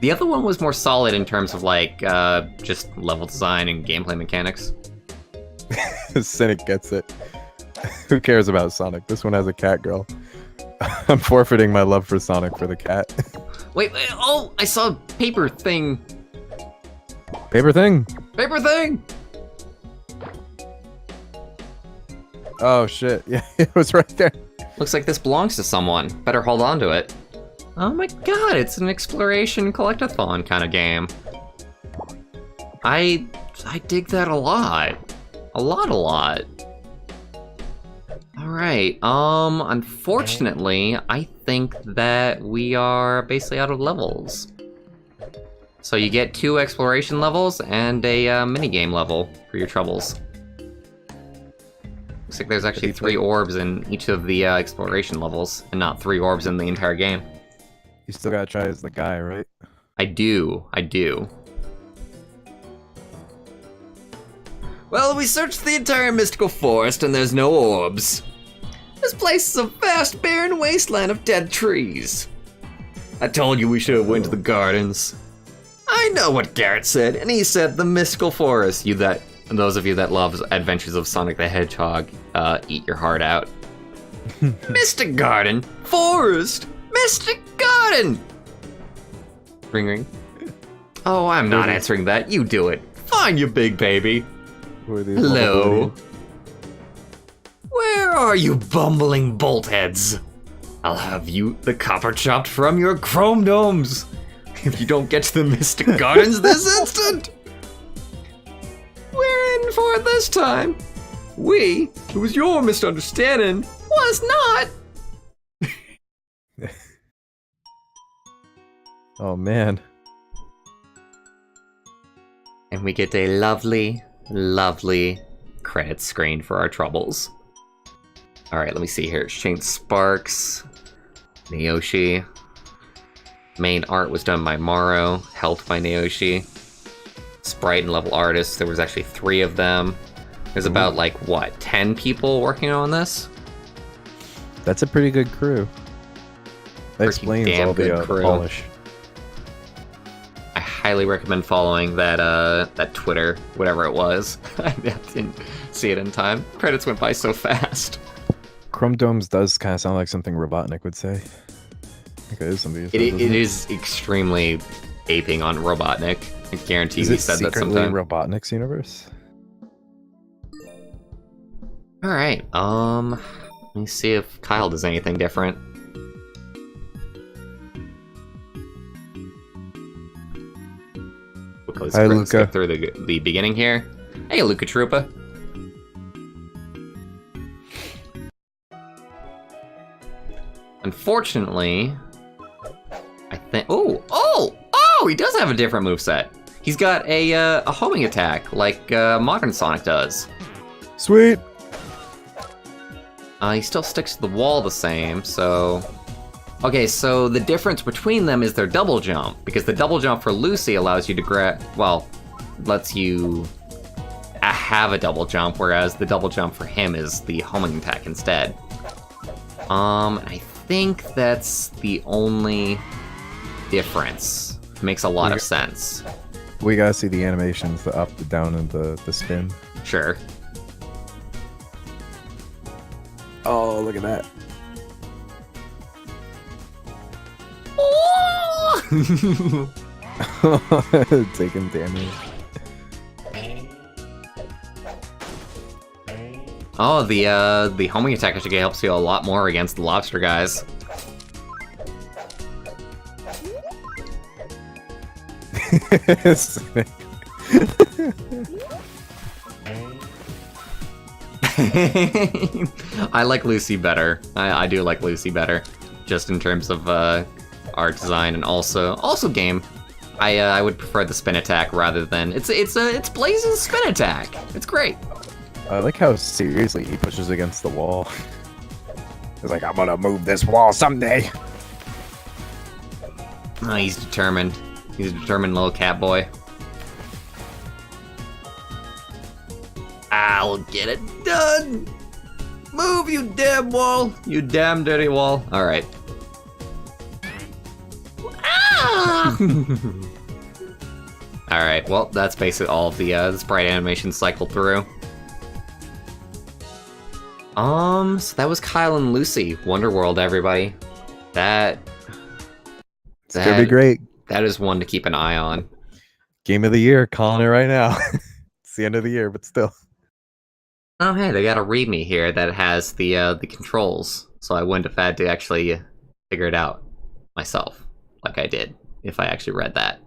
The other one was more solid in terms of like just level design and gameplay mechanics. Cynic gets it. Who cares about Sonic? This one has a cat girl. I'm forfeiting my love for Sonic for the cat. Wait, oh, I saw a paper thing. Paper thing? Paper thing! Oh shit, yeah, it was right there. Looks like this belongs to someone. Better hold on to it. Oh my god, it's an exploration collectathon kind of game. I dig that a lot. A lot. Alright, unfortunately, I think that we are basically out of levels. So you get 2 exploration levels and a minigame level for your troubles. Looks like there's actually 3 orbs in each of the exploration levels, and not 3 orbs in the entire game. You still gotta try as the guy, right? I do. Well, we searched the entire mystical forest and there's no orbs. This place is a vast, barren wasteland of dead trees. I told you we should have went to the gardens. I know what Garrett said, and he said the mystical forest. Those of you that love Adventures of Sonic the Hedgehog, eat your heart out. Mystic Garden, forest, Mystic Garden. Ring ring. Oh, I'm not answering that. You do it. Fine, you big baby. Hello. Where are you, bumbling boltheads? I'll have you the copper chopped from your chrome domes if you don't get to the Mystic Gardens this instant. We're in for it this time. It was your misunderstanding, was not. Oh man. And we get a lovely, lovely credit screen for our troubles. Alright, let me see here. Exchange Sparks, Naoshi. Main art was done by Maro, helped by Naoshi. Sprite and level artists, there was actually 3 of them. There's about, 10 people working on this? That's a pretty good crew. That explains all the polish. I highly recommend following that Twitter, whatever it was. I didn't see it in time. Credits went by so fast. Chrome Domes does kind of sound like something Robotnik would say. I think it is something. It is extremely aping on Robotnik. I guarantee he said that sometime. Robotnik's universe? Alright, let me see if Kyle does anything different. Let's go through the beginning here. Hey, Luca Troopa. Unfortunately, I think. Oh! He does have a different moveset. He's got a homing attack like modern Sonic does. Sweet. He still sticks to the wall the same, so... Okay, so the difference between them is their double jump, because the double jump for Lucy allows you to lets you have a double jump, whereas the double jump for him is the homing attack instead. I think that's the only difference. Makes a lot of sense. We gotta see the animations, the up, the down, and the spin. Sure. Oh, look at that. Taking damage. Oh, the homing attack actually helps you a lot more against the lobster guys. I like Lucy better. I do like Lucy better, just in terms of art design and also game. I would prefer the spin attack rather than it's Blaze's spin attack. It's great. I like how seriously he pushes against the wall. He's like, I'm gonna move this wall someday. Oh, he's determined. He's a determined little cat boy. I'll get it done! Move, you damn wall! You damn dirty wall. Alright. Ah! Alright, well, that's basically all of the sprite animation cycled through. So that was Kyle and Lucy. Wonderworld, everybody. It's gonna be great. That is one to keep an eye on. Game of the year, calling it right now. It's the end of the year, but still. Oh hey, they got a README here that has the controls, so I wouldn't have had to actually figure it out myself, like I did, if I actually read that.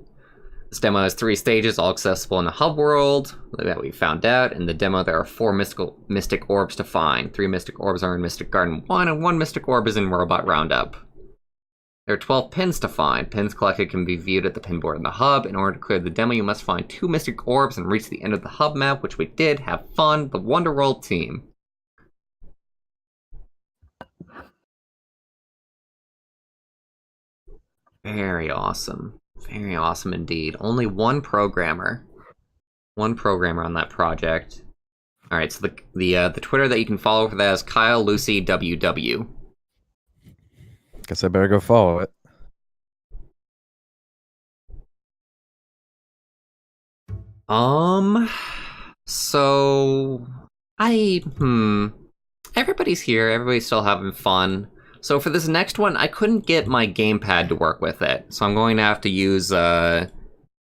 This demo has 3 stages, all accessible in the hub world, that we found out. In the demo, there are 4 mystic orbs to find. 3 mystic orbs are in Mystic Garden 1, and 1 mystic orb is in Robot Roundup. There are 12 pins to find. Pins collected can be viewed at the pin board in the hub. In order to clear the demo, you must find 2 mystic orbs and reach the end of the hub map, which we did. Have fun, the Wonderworld team. Very awesome. Very awesome indeed. Only one programmer. One programmer on that project. All right, so the Twitter that you can follow for that is Kyle Lucy WW. Guess I better go follow it. So everybody's here. Everybody's still having fun. So for this next one, I couldn't get my gamepad to work with it, so I'm going to have to use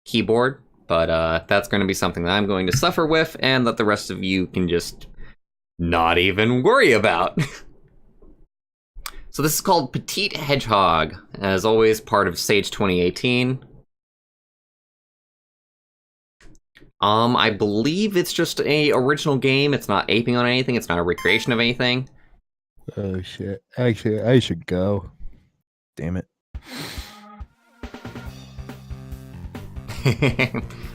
keyboard. But that's going to be something that I'm going to suffer with, and that the rest of you can just not even worry about. So this is called Petite Hedgehog, as always part of Sage 2018. I believe it's just a original game. It's not aping on anything. It's not a recreation of anything. Oh shit! Actually, I should go. Damn it.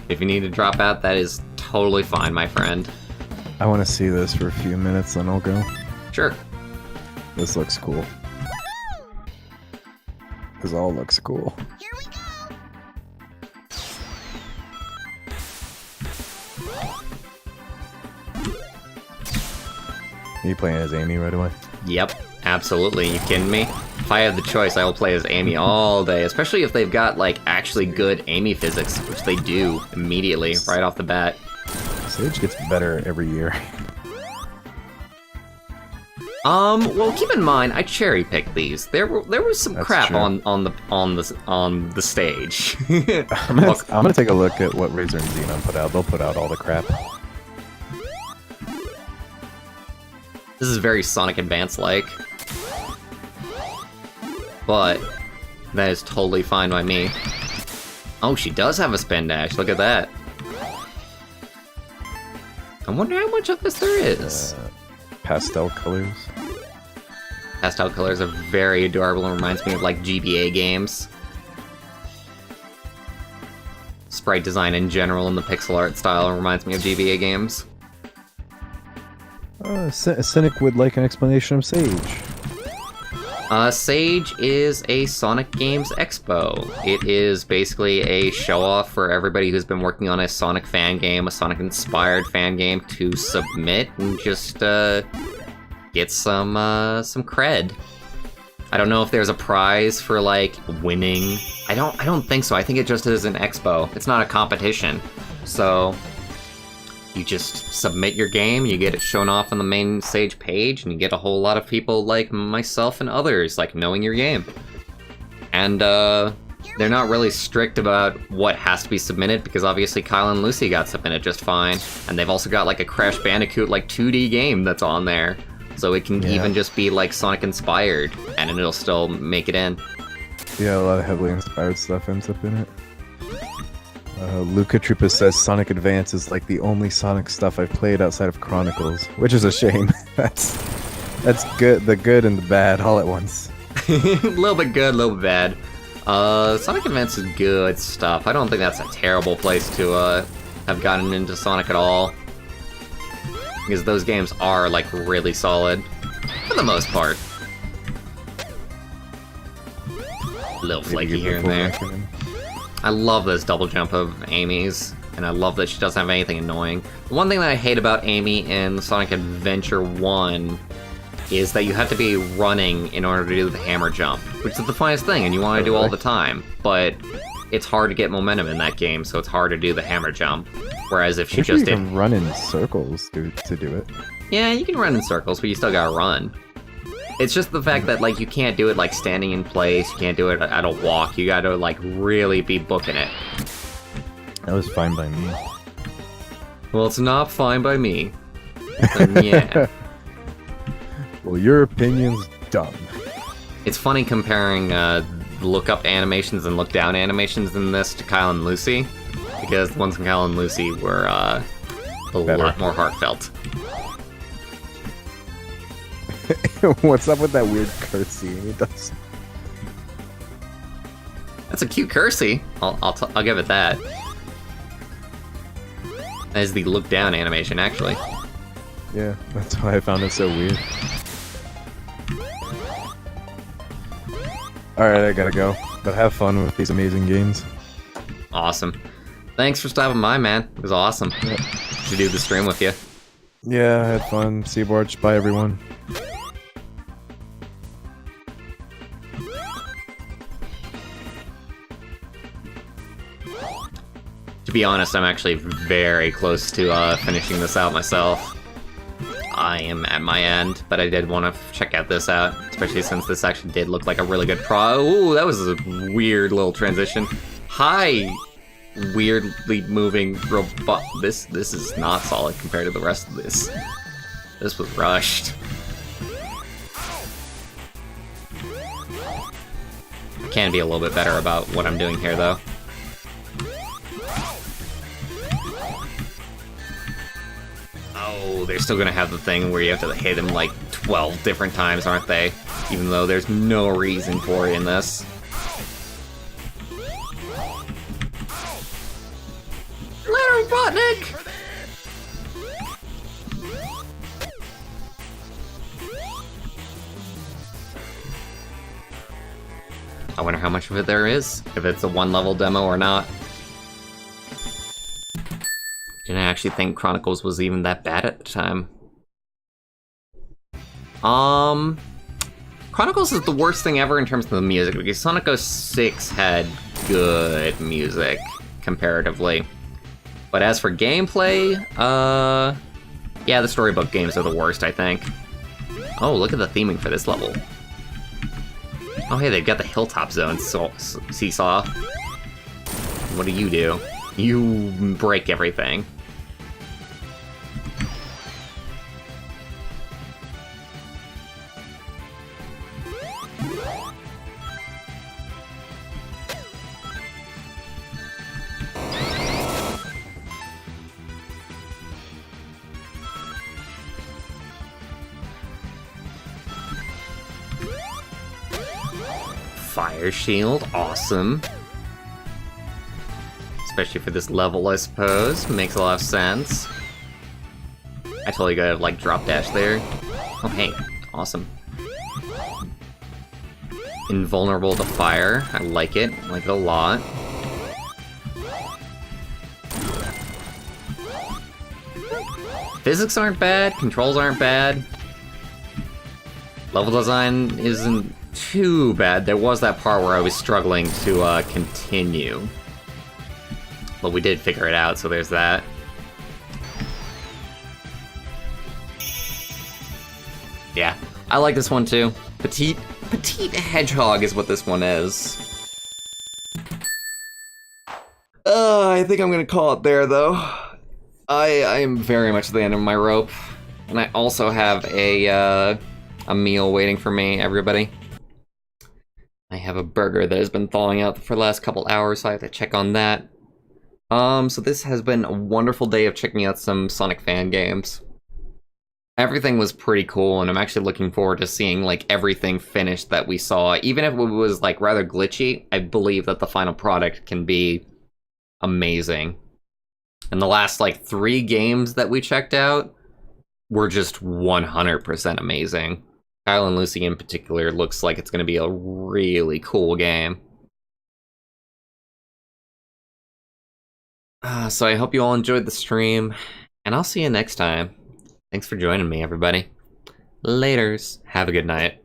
If you need to drop out, that is totally fine, my friend. I want to see this for a few minutes, then I'll go. Sure. This looks cool. This all looks cool. Here we go. Are you playing as Amy right away? Yep, absolutely. You kidding me? If I have the choice, I will play as Amy all day, especially if they've got, like, actually good Amy physics, which they do immediately, right off the bat. Sage gets better every year. Well, keep in mind, I cherry-picked these. There was some That's crap true. on the stage. I'm gonna take a look at what Razor and Xenon put out. They'll put out all the crap. This is very Sonic Advance-like. But that is totally fine by me. Oh, she does have a spin dash. Look at that. I wonder how much of this there is. Pastel colors. Pastel colors are very adorable and reminds me of, like, GBA games. Sprite design in general and the pixel art style reminds me of GBA games. Cynic would like an explanation of Sage. Sage is a Sonic Games Expo. It is basically a show-off for everybody who's been working on a Sonic fan game, a Sonic-inspired fan game, to submit and just get some cred. I don't know if there's a prize for, like, winning. I don't think so. I think it just is an expo. It's not a competition. So you just submit your game, you get it shown off on the main Sage page, and you get a whole lot of people like myself and others, like, knowing your game. And, they're not really strict about what has to be submitted, because obviously Kyle and Lucy got submitted just fine. And they've also got, like, a Crash Bandicoot, like, 2D game that's on there. So it can even just be, like, Sonic-inspired, and it'll still make it in. Yeah, a lot of heavily inspired stuff ends up in it. Luca Troopa says Sonic Advance is like the only Sonic stuff I've played outside of Chronicles, which is a shame. That's good, the good and the bad all at once. A little bit good, a little bit bad. Sonic Advance is good stuff. I don't think that's a terrible place to have gotten into Sonic at all. Because those games are, like, really solid. For the most part. A little flaky here and there. I love this double jump of Amy's, and I love that she doesn't have anything annoying. The one thing that I hate about Amy in Sonic Adventure 1 is that you have to be running in order to do the hammer jump, which is the funnest thing, and you want to do all the time, but it's hard to get momentum in that game, so it's hard to do the hammer jump. Whereas if she just did... You can run in circles to do it. Yeah, you can run in circles, but you still gotta run. It's just the fact that, like, you can't do it, like, standing in place, you can't do it at a walk, you gotta, like, really be booking it. That was fine by me. Well, it's not fine by me. But yeah. Well, your opinion's dumb. It's funny comparing look-up animations and look-down animations in this to Kyle and Lucy, because the ones from Kyle and Lucy were a lot more heartfelt. What's up with that weird curtsy he does? That's a cute curtsy. I'll give it that. That is the look-down animation, actually. Yeah, that's why I found it so weird. Alright, I gotta go. But have fun with these amazing games. Awesome. Thanks for stopping by, man. It was awesome to do the stream with you. Yeah, I had fun. See you, Bwarch. Bye, everyone. To be honest, I'm actually very close to finishing this out myself. I am at my end, but I did want to check out this out, especially since this actually did look like a really good Ooh, that was a weird little transition. Hi, weirdly moving robot. This is not solid compared to the rest of this. This was rushed. I can be a little bit better about what I'm doing here, though. Oh, they're still gonna have the thing where you have to hit them like 12 different times, aren't they? Even though there's no reason for it in this. Later, Robotnik! I wonder how much of it there is, if it's a one-level demo or not. Didn't actually think Chronicles was even that bad at the time. Chronicles is the worst thing ever in terms of the music, because Sonic 06 had good music, comparatively. But as for gameplay, yeah, the storybook games are the worst, I think. Oh, look at the theming for this level. Oh, hey, they've got the Hilltop Zone seesaw. What do? You break everything. Fire shield, awesome. Especially for this level, I suppose. Makes a lot of sense. I totally gotta, like, drop dash there. Oh, hey, awesome. Invulnerable to fire, I like it a lot. Physics aren't bad, controls aren't bad. Level design isn't too bad. There was that part where I was struggling to continue. But we did figure it out, so there's that. Yeah, I like this one too. Petite Hedgehog is what this one is. I think I'm gonna call it there, though. I am very much at the end of my rope. And I also have a meal waiting for me, everybody. I have a burger that has been thawing out for the last couple hours, so I have to check on that. So this has been a wonderful day of checking out some Sonic fan games. Everything was pretty cool, and I'm actually looking forward to seeing, like, everything finished that we saw. Even if it was, like, rather glitchy, I believe that the final product can be amazing. And the last, like, 3 games that we checked out were just 100% amazing. Kyle and Lucy in particular looks like it's going to be a really cool game. So I hope you all enjoyed the stream, and I'll see you next time. Thanks for joining me, everybody. Laters. Have a good night.